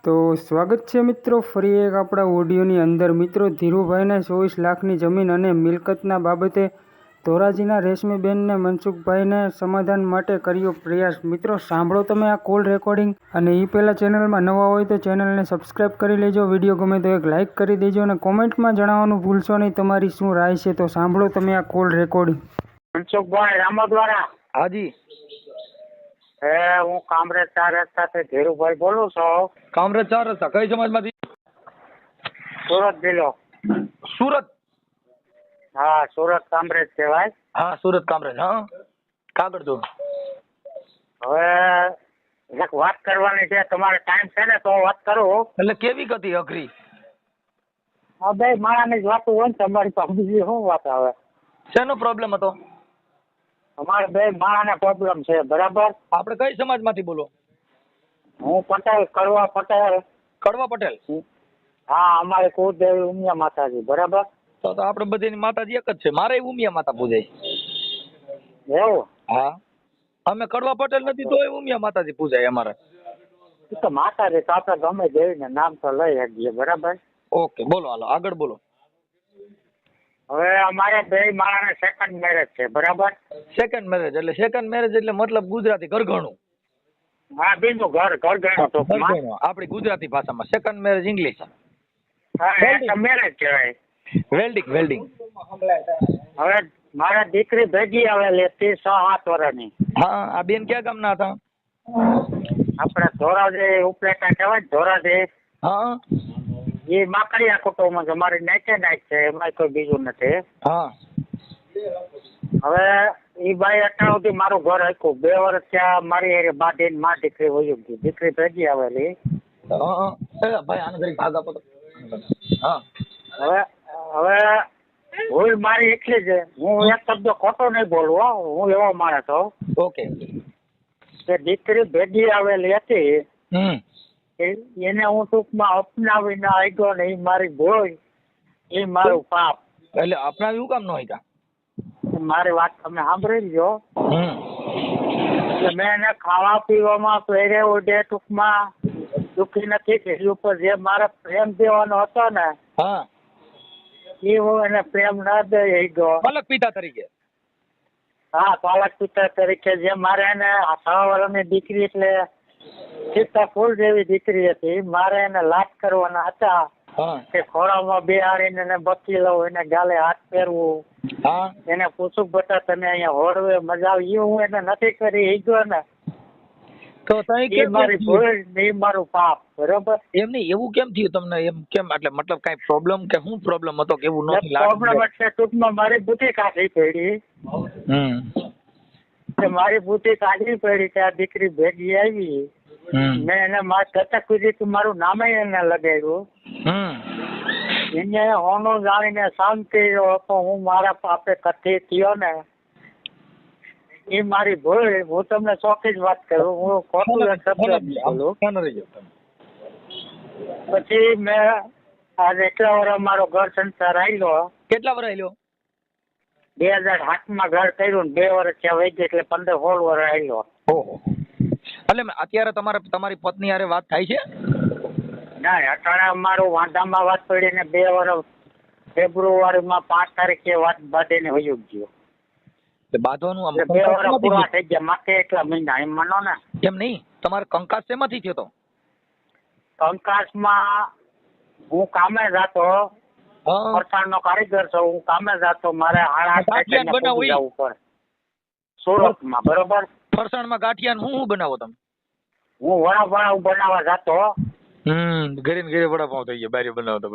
તો સ્વાગત છે મિત્રો ફરી એક આપણા ઓડિયોની અંદર। મિત્રો ધીરુભાઈને 24 લાખની જમીન અને મિલકતના બાબતે ધોરાજીના રેશમીબેનને મનસુખભાઈને સમાધાન માટે કર્યો પ્રયાસ। મિત્રો સાંભળો તમે આ કોલ રેકોર્ડિંગ। અને એ પહેલાં ચેનલમાં નવા હોય તો ચેનલને સબસ્ક્રાઈબ કરી લેજો, વિડીયો ગમે તો એક લાઇક કરી દેજો અને કોમેન્ટમાં જણાવવાનું ભૂલશો નહીં તમારી શું રાય છે। તો સાંભળો તમે આ કોલ રેકોર્ડિંગ। મનસુખભાઈ રામોદવારા। હાજી, હું કામરેજ 4 રસ્તાથી ધીરુભાઈ બોલું છું। કામરેજ 4 રસ્તા કઈ સમાજમાંથી? સુરત જિલ્લો। સુરત? હા, સુરત કામરેજ કહેવાય। હા, સુરત કામરેજ। હા, કાગળ દો। હવે એક વાત કરવાની છે, તમારે ટાઈમ છે ને તો વાત કરું। એટલે કેવી હતી અઘરી? હા, બે માણાની જ વાતો હોય ને તમારી પાસે, બીજી શું વાત આવે? શેનો પ્રોબ્લેમ હતો? અમારે બે માણાને પ્રોબ્લેમ છે, બરાબર? આપણે કઈ સમાજમાંથી બોલો? હું પટેલ, કડવા પટેલ। કડવા પટેલ? હા, અમારે કુળદેવી ઉમિયા માતાજી, બરાબર? તો આપણે બધીની માતાજી એક જ છે। મારે ઉમિયા માતા પૂજાય। એવું? હા, અમે કડવા પટેલ નથી તો ઉમિયા માતાજી પૂજાય અમારે। એ તો માતાજી તો આપણે ગમે દેવીને નામ તો લઈ શકીએ, બરાબર? ઓકે, બોલો, હાલો આગળ બોલો। હવે અમારે બે માણાને સેકન્ડ મેરેજ છે, બરાબર? સેકન્ડ મેરેજ એટલે મતલબ ગુજરાતી ઘરઘણું? હા, બીજું ઘર ગણો ટૂંકમાં। ઘરઘણું આપણી ગુજરાતી ભાષામાં, સેકન્ડ મેરેજ ઇંગ્લિશ। હા, એટલે મેરેજ કહેવાય। વેલ્ડિંગ। હવે મારા દીકરી ભેગી આવેલી હતી 6-7 વર્ષની। હા, આ બેન ક્યાં ગામના હતા? આપણે ધોરાજી ઉપલેટા કહેવાય, ધોરાજી। હા, એ માકડિયા કુટુંબ છે, મારી નાચે નાચ છે, એમાં કોઈ બીજું નથી। હા। હવે એ બાઈ અત્યાર સુધી મારું ઘર આપ્યું, 2 વર્ષ ત્યાં મારી હારે બાંધીને મા દીકરી વહી ગઈ, દીકરી ભેગી આવેલી। ભાઈ આને ઘડી ભાગ આપો તો। હા, હવે ભૂલ મારી એટલી છે, હું એક શબ્દ ખોટો નહીં બોલું હો, હું એવો માણસ છું। ઓકે। કે દીકરી ભેગી આવેલી હતી, હમ, એને હું ટૂંકમાં અપનાવીને આવ્યો ને, એ મારી ભૂલ, એ મારું પાપ। એટલે અપનાવી શું કામ ન હોય? મારી વાત તમે સાંભળી લ્યો। એટલે મેં એને ખાવા પીવામાં પહેરે ઉડે ટૂંકમાં દુઃખી નથી કરી ઉપર જે મારે પ્રેમ દેવાનો હતો ને, હા, એ હું એને પ્રેમ ના દઈ ગયો। અલગ પિતા તરીકે? હા, પાલક પિતા તરીકે જે મારે એને 6 વર્ષની દીકરી એટલે સીતા ફૂલ જેવી દીકરી હતી, મારે એને લાડ કરવાના હતા। હા, કે ખોળામાં બેહાડીને એને બચી લઉં, એને ગાલે હાથ પહેરવું, હા, એને પૂછું બેટા તને અહીંયા હોળવે મજા આવી, એ હું એને નથી કરી એ ગયો ને, તો તઈ એ કેમ મારી ભૂલ ને એ મારું પાપ, બરોબર? એમ નહીં, એવું કેમ થયું તમને? એમ કેમ? એટલે મતલબ કઈ પ્રોબ્લેમ કે શું પ્રોબ્લેમ હતો કે એવું નથી પ્રોબ્લેમ એટલે ટૂંકમાં મારી બુદ્ધિ કાઢી પડી। મારી બુદ્ધિ કાઢવી પડી કે આ દીકરી ભેગી આવી, મેં એને મારા દત્તક કીધું, મારું નામે એને લગાવ્યું। એને હોનું જાણીને શાંતિ હતો, હું મારા પાપે કથિ થયો ને, એ મારી ભૂલ। હું તમને ચોખ્ખી જ વાત કરું, હું ખોટું શબ્દ બોલું। પછી મેં આજે એટલા વર્ષ મારો ઘર સંસાર આવ્યો। કેટલા વર્ષ આવ્યો? 2008 ઘર કર્યું ને 2 વર્ષ ત્યાં વહી ગઈ, એટલે 15-16 વર્ષ આવ્યો। ઓહો, એટલે અત્યારે તમારી પત્ની હારે વાત થાય છે? ના, અટાણે અમારું વાંધામાં વાત પડી ને 2 વર્ષ ફેબ્રુઆરીમાં 5 તારીખે વાત બાંધીને વયું ગયો। એટલે બાંધવાનું આમ 2 વર્ષ પૂરા થઈ ગયા, માથે એટલા મહિના એમ માનો ને। એમ નહીં, તમારે કંકાસ શેમાંથી થયો તો? કંકાસમાં હું કામે જતો, ફરસાણ નો કારીગર છું, હું કામે જતો, મારે 8:30 વાગે જવું પડે સુરતમાં, બરોબર? ફરસાણમાં ગાંઠિયા શું બનાવો તમે? હું વડાપાઉં બનાવવા જતો। ઘરે ને ઘરે વડાપાઉં થઈ ગયા, બારે બનાવતો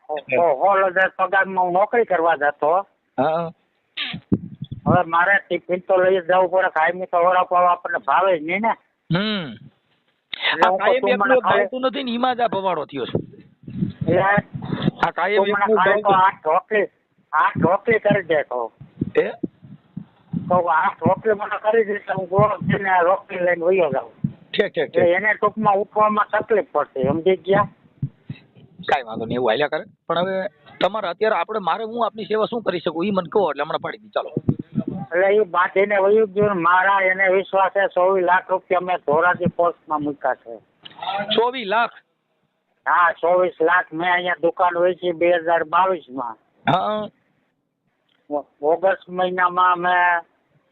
16,000 પગારમાં હું નોકરી કરવા જતો। હવે મારે ટિફિન તો લઈ જવું પડે, કાયમી તો વડાપાઉં આપણને ભાવે જ નહીં ને। નથી ને એમાં જ આ ભવાડો થયો છે। એટલે કાયમ 8 રોટલી કરી દે તો 8 રોટલી મને કરી દે, હું ગોળ થઈને રોટલી લઈને વયો જાઉં। ઠીક। એને ટૂંકમાં ઉઠવામાં તકલીફ પડશે, સમજી ગયા? કઈ વાંધો નહીં, એવું હાલ્યા કરે। પણ હવે તમારે અત્યારે મારે હું આપની સેવા શું કરી શકું એ મને કહો, એટલે હમણાં પાડી દી, ચાલો। એટલે એ બાંધીને વયું ગયું, મારા એને વિશ્વાસ છે 24 લાખ રૂપિયા મેં ધોરાજી પોસ્ટમાં મૂક્યા છે। 24 લાખ? હા 24 લાખ મેં અહીંયા દુકાન વેચી 2022 હા ઓગસ્ટ મહિનામાં મેં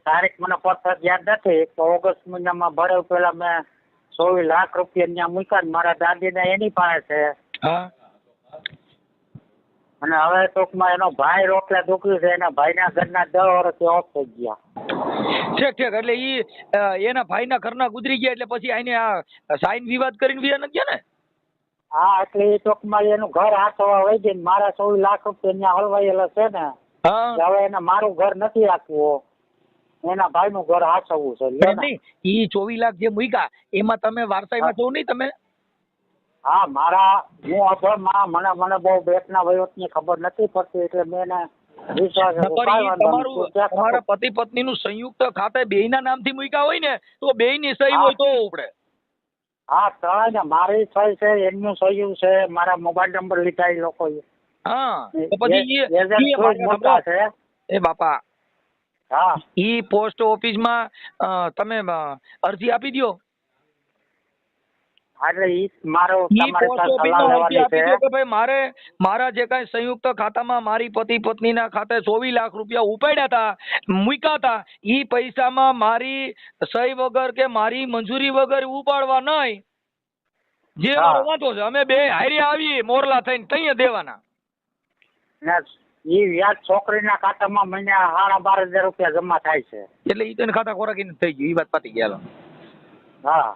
તારીખ મને પરફેક્ટ યાદ નથી તો ઓગસ્ટ મહિનામાં ભરાવ પેલા મેં 24 લાખ રૂપિયા ત્યાં મૂક્યા ને મારા દાદીને એની પાસે છે. હા અને હવે ટૂંકમાં એનો ભાઈ રોટલા દુખ્યું છે એના ભાઈના ઘરના 10 વર્ષથી ઓફ થઈ ગયા. ઠીક ઠીક એટલે ઈ એના ભાઈના ઘરના ગુજરી ગયા એટલે પછી આને આ સાઈન વિવાદ કરીને વ્યા નથી ગયા ને? હા એટલે એ ટૂંકમાં એનું ઘર હાથવા વહી ગઈ ને મારા 24 લાખ રૂપિયા ત્યાં હલવાયેલા છે ને હા હવે એને મારું ઘર નથી આપવું એના ભાઈનું ઘર હાથવવું છે. લે ને. નહીં ઈ 24 લાખ જે મૂક્યા એમાં તમે વારસાઈમાં છો નહીં તમે? હા મારા હું અભણમાં મને બહુ બેટના વહીવટની ખબર નથી પડતી એટલે મેં એને વિશ્વાસ તમારા પતિ પત્ની નું સંયુક્ત ખાતે બેયના નામથી મૂક્યા હોય ને તો બેયની સહી હોય તો ઉપડે. હા ત્રણેય ને મારી સહી છે એમનું સહી છે મારા મોબાઈલ નંબર લીધા એ લોકોએ. હા તો પછી એ બાપા હા ઈ પોસ્ટ ઓફિસમાં તમે અરજી આપી દો. એટલે ઈ મારો ઈ તમારી પોસ્ટ સાથે ઓફિસમાં સલાહ અરજી લેવાની આપી છે. દો કે ભાઈ મારા જે કાંઈ સંયુક્ત ખાતામાં મારી પતિ પત્નીના ખાતે 24 લાખ રૂપિયા ઉપાડ્યા હતા મૂક્યા હતા ઈ પૈસામાં મારી સહી વગર કે મારી મંજૂરી વગર ઉપાડવા નહીં. જે મારો વાંધો છે અમે બે હારે આવીએ મોરલા થઈને તઈએ દેવાના. ને ઈ વ્યાજ છોકરીના ખાતામાં મહિને 12,500 રૂપિયા જમા થાય છે. એટલે ઈ તને ખાતા ખોરાકીને થઈ ગયું ઈ વાત પતી ગયા. હા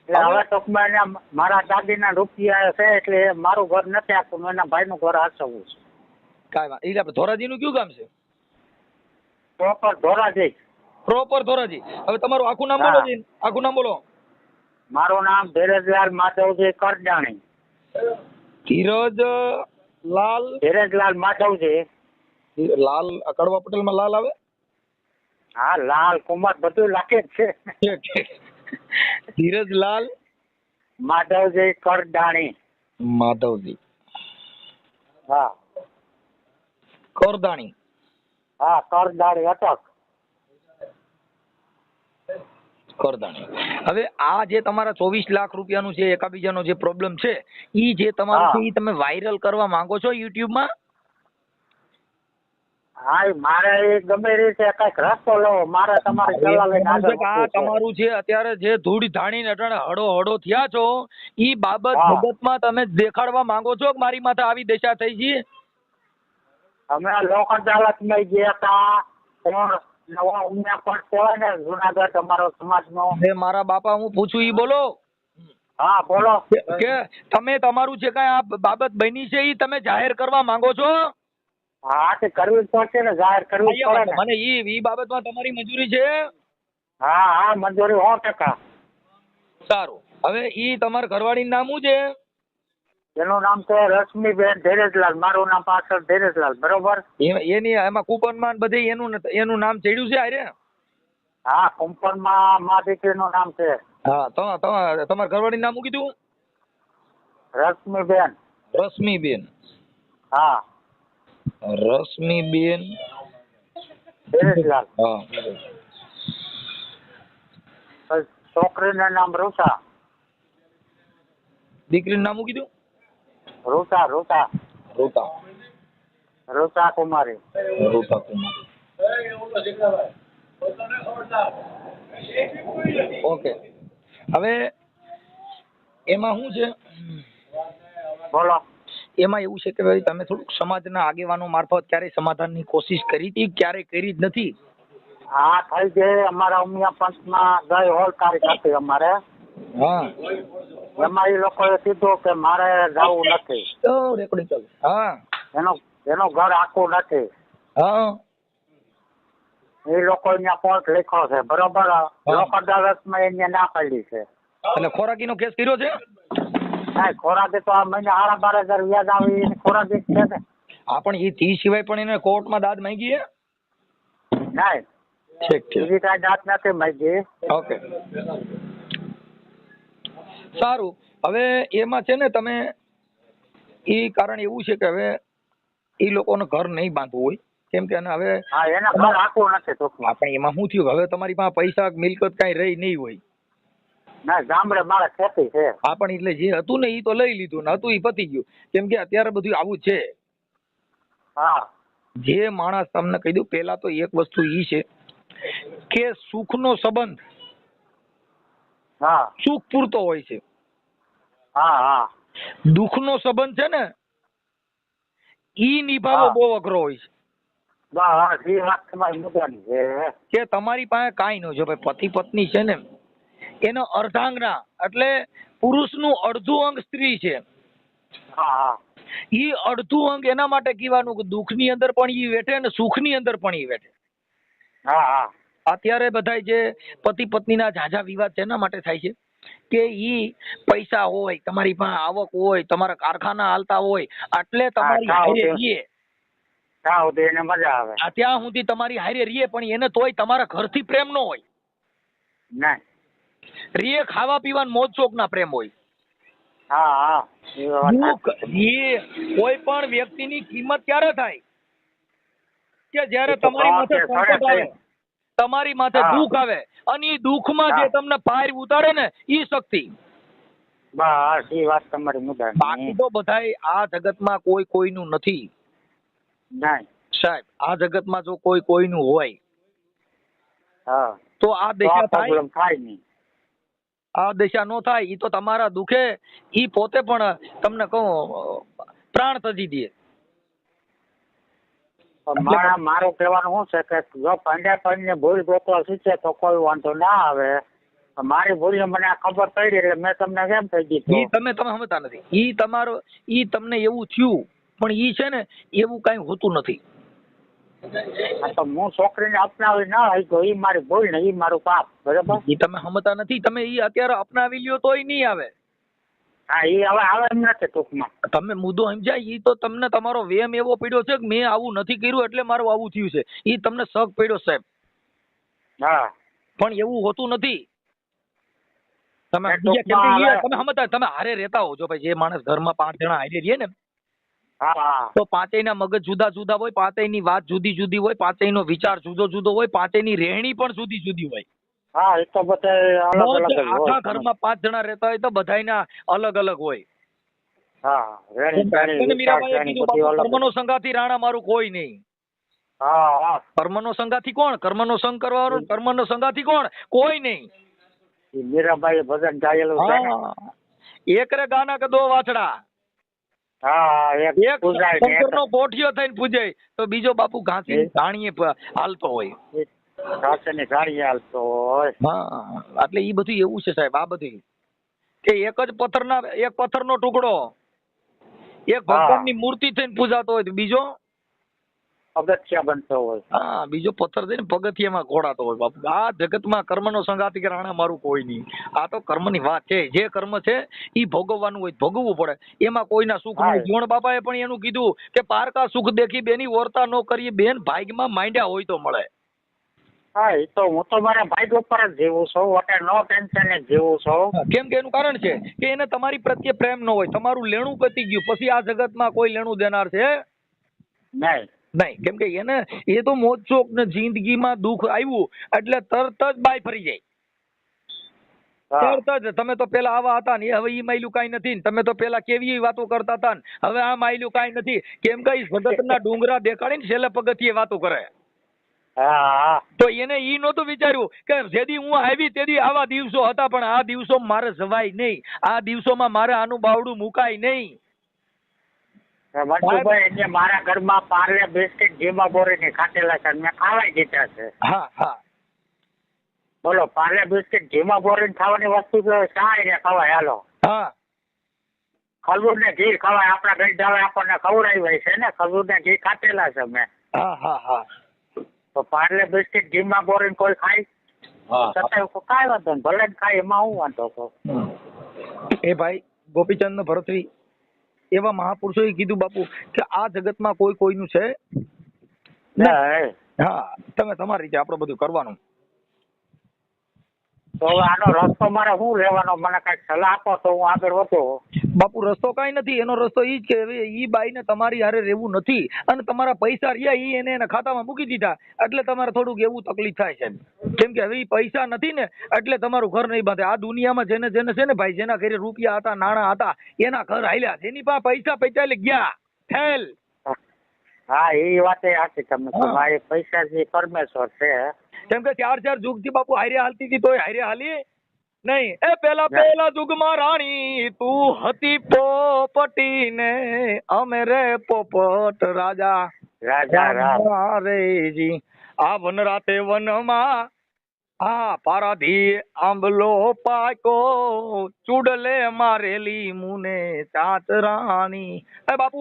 એટલે હવે ટૂંકમાં એને મારા દાદીના રૂપિયા છે એટલે મારું ઘર નથી આપવું એના ભાઈનું ઘર હાચવવું છે. કાંઈ વાત એટલે આપણે ધોરાજીનું કયું ગામ છે? પ્રોપર ધોરાજી. પ્રોપર ધોરાજી. હવે તમારું આખું નામ બોલો જી. આખું નામ બોલો. મારું નામ ધીરજલાલ માધવજી કરજાણી. ધીરજલાલ માધવજી. લાલ કડવા પટેલમાં લાલ આવે? હા લાલ કુમાર બધું લાગે જ છે. ધીરજલાલ માધવજી કરજાણી. માધવજી હા કરદાણી. હા કરજાણી અટક. કરદાણી. હવે આ જે તમારા 24 લાખ રૂપિયાનું છે એકાબીજાનો જે પ્રોબ્લેમ છે ઈ જે તમારું છે ઈ તમે વાયરલ કરવા માંગો છો યુટ્યુબમાં? હા મારે એ ગમે રીતે કઈક રસ્તો લેવો મારે તમારી સલાહ લઈને આગળ આ તમારું છે અત્યારે જે ધૂળ ધાણીને અટાણે હડો હડો થયા છો ઈ બાબત જગતમાં તમે દેખાડવા માંગો છો કે મારી માથે આવી દશા થઈ છે? અમે લોક અદાલતમાં ગયા હતા નવા ઉમિયા પણ કહેવાય ને જુનાગઢ અમારો સમાજનો. મારા બાપા હું પૂછું ઈ બોલો. હા બોલો. કે તમે તમારું જે કાંઈ આ બાબત બની છે ઈ તમે જાહેર કરવા માંગો છો? હા તે કરવી જ પડશે ને જાહેર કરવી જ પડે ને. મને ઈ બાબતમાં તમારી મંજૂરી છે? હા હા મંજૂરી 100%. સારું. હવે ઈ તમારા ઘરવાળીનું નામ શું છે? એનું નામ છે રશ્મિબેન ધીરજલાલ. મારું નામ પાછળ ધીરજલાલ. બરોબર. એની એમાં કૂપનમાં બધે એનું નામ ચડ્યું છે આરે? હા કુંપનમાં મા દીકરીનું નામ છે. હા તમારા ઘરવાળીનું નામ શું કીધું? રશ્મિબેન. રશ્મિબેન. હા રશ્મિબેન ધીરજલાલ. હા. છોકરીનું નામ રૂતા. દીકરીનું નામ શું કીધું? રૂતા રૂતા રૂતા. રૂતા કુમારી. રૂતા કુમારી. ઓકે. હવે એમાં શું છે? બોલો. એમાં એવું છે કે ભાઈ તમે થોડુંક સમાજના આગેવાનો મારફત ક્યારેય સમાધાનની કોશિશ કરી હતી? ક્યારેય કરી જ નથી? હા થઈ ગઈ. અમારા ઉમિયા પંચમાં ગઈ હોલ તારીખ હતી અમારે. હા એમાં એ લોકોએ કીધું કે મારે જવું નથી. રેકોર્ડિંગ ચાલુ. હા એનું ઘર આખું નથી. હા એ લોકો અહીંયા કોર્ટ લખ્યો છે. બરોબર. લોક અદાલતમાં એને ના પાડી છે. એટલે ખોરાકીનો કેસ કર્યો છે? ના ખોરાકી તો આ મહિને 12,500 વ્યાજ આવી એની ખોરાકી જ છે ને. હા પણ એ થી સિવાય પણ એને કોર્ટમાં દાદ માંગી છે? ના ઠીક ઠીક. બીજી કાંઈ જાત નથી માંગી. ઓકે સારું. હવે એમાં છે ને તમે એ કારણ એવું છે કે હવે એ લોકોને ઘર નહીં બાંધવું હોય કેમ કે હવે હા એના ઘર આખું નથી ટૂંકમાં. પણ એમાં શું થયું હવે તમારી પાસે પૈસા મિલકત કાંઈ રહી નહીં હોય ના ગામડે મારે ખેતી છે. હા પણ એટલે જે હતું ને એ તો લઈ લીધું ને હતું એ પતી ગયું. કેમ કે અત્યારે બધું આવું જ છે. હા જે માણસ તમને કહી દઉં, પેલા તો એક વસ્તુ ઈ છે કે સુખનો સંબંધ હા સુખ પૂરતો હોય છે. હા હા દુઃખનો સંબંધ છે ને ઈ નિભાવવો હા. બહુ અઘરો હોય છે. બસ એ વાત તમારી મુદ્દાની છે. કે તમારી પાસે કાંઈ ન જો ભાઈ, પતિ પત્ની છે ને એનો અર્ધાંગના એટલે પુરુષનું અડધું અંગ સ્ત્રી છે. હા હા ઈ અડધું અંગ એના માટે કહેવાનું કે દુઃખની અંદર પણ ઈ વેઠે ને સુખની અંદર પણ ઈ વેઠે. હા હા અત્યારે બધા જે પતિ પત્નીના ઝાઝા વિવાદ શેના માટે થાય છે કે ઈ પૈસા હોય, તમારી પાસે આવક હોય, તમારા કારખાના હાલતા હોય એટલે તમારી હારે રીએ. ત્યાં સુધી એને મજા આવે. ત્યાં સુધી તમારી હારે રીએ પણ એને તોય તમારા ઘરથી પ્રેમ ન હોય. નહીં. રીએ ખાવા પીવાના મોજ શોખ ના પ્રેમ હોય. હા હા એ વાત સાચી. એ કોઈ પણ વ્યક્તિની કિંમત ક્યારે થાય કે જ્યારે એ તો તમારી માથે ભાવ કે સંકટ ખરે આવે, તમારી માથે હા. દુઃખ આવે અને એ દુઃખમાં જે હા. તમને પાર ઉતારે ને ઈ શક્તિ. બસ એ વાત તમારી મુદ્દાની. બાકી તો બધાય આ જગતમાં કોઈ કોઈનું નથી નહીં. સાહેબ. આ જગતમાં જો કોઈ કોઈનું હોય હા તો આ તો આ દશા થાય. પ્રોબ્લેમ થાય નહીં. આ દશા નો થાય. ઈ તો તમારા દુખે ઈ પોતે પણ તમને કહું પ્રાણ તજી દે. પણ મારું કહેવાનું શું છે કે જો પંડ્યા ભૂલ ગોતવા શીખે તો કોઈ વાંધો ના આવે. મારી ભૂલ મને આ ખબર પડી એટલે મેં તમને કેમ કહી દીધું. ઈ તમે સમજતા નથી. ઈ તમારો ઈ તમને એવું થયું પણ ઈ છે ને એવું કઈ હોતું નથી. હા તો હું છોકરીને અપનાવી ના હોય તો ઈ મારી ભૂલ ને ઈ મારું પાપ. બરાબર. ઈ તમે સમજતા નથી. તમે ઈ અત્યારે અપનાવી લ્યો તોય નહીં આવે. હા ઈ હવે આવે એમ નથી ટૂંકમાં. તમે મુદ્દો સમજાય. ઈ તો તમને તમારો વેમ એવો પડ્યો છે કે મેં આવું નથી કર્યું એટલે મારું આવું થયું છે. ઈ તમને શક પડ્યો સાહેબ. હા પણ એવું હોતું નથી. તમે એ બીજા કેમ ટૂંકમાં કે ઈ હવે- તમે સમજતા, તમે હારે રહેતા હો છો ભાઈ. જે માણસ ઘરમાં 5 જણા હારે રહીએ ને હા હા તો પાંચેયના મગજ જુદા જુદા હોય, પાંચેયની વાત જુદી જુદી હોય, પાંચેયનો વિચાર જુદો જુદો હોય, પાંચેયની રહેણી પણ જુદી જુદી હોય. હા એ તો બધા અલગ અલગ જ આખા હોય. ઘરમાં 5 જણા રહેતા હોય તો બધાયના અલગ અલગ હોય. હા રેણી ચાણી અને વિચાર મીરાબાઈએ ચાણી કીધું બધી બાપુ અલગ. કર્મનો સંગાથી રાણા મારું કોઈ નહીં. હા હા કર્મનો સંગાથી કોણ? કર્મનો સંગ કરવાનો. કર્મનો સંગાથી કોણ? કોઈ નહીં. ઈ મીરાબાઈએ ભજન ગાયેલું છે ને. હા. એક રે ગાના કે 2 વાછડા. હા એક એક પૂજાય ને શંકરનો પોઠિયો થઈને પૂજે તો બીજો બાપુ ઘાસી ધાણીએ હાલતો હોય. એક ઘાસની ગાડી હાલતો હોય. હા એટલે ઈ બધું એવું છે સાહેબ. આ બધું કે એક પથ્થરનો ટુકડો એક ભગવાનની મૂર્તિ થઈને પૂજાતો હોય તો બીજો પગથિયા બનતો હોય. હા બીજો પથ્થર થઈને પગથિયામાં ઘોડાતો હોય. બાપુ આ જગતમાં કર્મનો સંગાતી કે રાણા મારું કોઈ નહીં. આ તો કર્મની વાત છે. જે કર્મ છે ઈ ભોગવવાનું હોય, ભોગવવું પડે. એમાં કોઈના સુખ નહીં. જીવણ બાપાએ પણ એનું કીધું કે પારકા સુખ દેખી બેની વર્તા ન કરીએ બેન, ભાગ્યમાં માંડ્યા હોય તો મળે. હા એ તો હું તો મારા ભાઈ ઉપર જ જીવું છું. એટલે નો ટેન્શન જ જીવું છું. કેમ કે એનું કારણ છે કે એને તમારી પ્રત્યે પ્રેમ ન હોય. તમારું લેણું પતી ગયું પછી આ જગતમાં કોઈ લેણું દેનાર છે નહીં. નહીં. કેમ કે એને એ તો મોજ શોખ ને જિંદગીમાં દુઃખ આવ્યું એટલે તરત જ બાય ફરી જાય. હા તરત જ. તમે તો પેલા આવા હતા ને હવે ઈ માયલું કાંઈ નથી ને તમે તો પેલા કેવી વાતો કરતા હતા ને હવે આ માયલું કાંઈ નથી. કેમ કે જગતના ડુંગરા દેખાડીને છેલ્લે પગથિયે વાતો કરે. હા તો એને ઈ નહોતું વિચાર્યું કે જેદી હું આવી તેદી આવા દિવસો હતા પણ આ દિવસો મારે જવાય નહીં. આ દિવસોમાં મારે આનું બાવડું મુકાય નહીં. મંટુભાઈ એને મારા ઘરમાં પાર્લે બિસ્કિટ જીમા બોરીને ખાટેલા છે. મેં ખાવાય દીધા છે. હા હા બોલો પાર્લે બિસ્કિટ જીમા બોરીને ખાવાની વસ્તુ તો શાય ને ખવાય. હાલો હા ખજૂર ને ઘી ખવાય. આપણા ગઈઢાવે આપણને ખવડાવ્યા છે ને ખજૂર ને ઘી ખાટેલા છે મેં. હા હા હા તો પાર્લે બિસ્કિટ જીમા બોરીને કોઈ ખાય છતાંય કાંઈ વાંધો નહીં. ભલે ને ખાય એમાં હું વાંધો કહું. એ ભાઈ ગોપીચંદ નો ભરતરી એવા મહાપુરુષોએ કીધું બાપુ કે આ જગતમાં કોઈ કોઈનું છે નહીં. હા તમે તમારી રીતે આપણે બધું કરવાનું. તો હવે આનો રસ્તો મારે શું લેવાનો? મને કઈક સલાહ આપો તો હું આગળ વધું. બાપુ રસ્તો કાંઈ નથી. એનો રસ્તો ઈ જ કે હવે ઈ બાઈને તમારી હારે રહેવું નથી અને તમારા પૈસા રહ્યા ઈ એને એના ખાતામાં મૂકી દીધા એટલે તમારે થોડુંક એવું તકલીફ થાય છે. કેમ કેમ કે હવે ઈ પૈસા નથી ને એટલે તમારું ઘર નહીં બાંધે. આ દુનિયામાં જેને જેને છે ને ભાઈ, જેના ઘરે રૂપિયા હતા, નાણાં હતા, એના ઘર હાલ્યા. જેની પાસે પૈસા પૈસા એટલે ગયા ફેલ. હા એ વાત એ સાચી તમે મારી પૈસા જે પરમેશ્વર છે. કેમ કે 4 યુગથી બાપુ હારે હાલતી હતી તોય હારે હાલી નહીં. એ પેલા યુગમાં રાણી તું હતી પોપટી ને અમે રે પોપટ રાજા રાજા રે જી. આ વન રાતે વનમાં હા પારાધી આંબલો પાકો ચૂડલે મારેલી મુને ચાચરાણી. એ બાપુ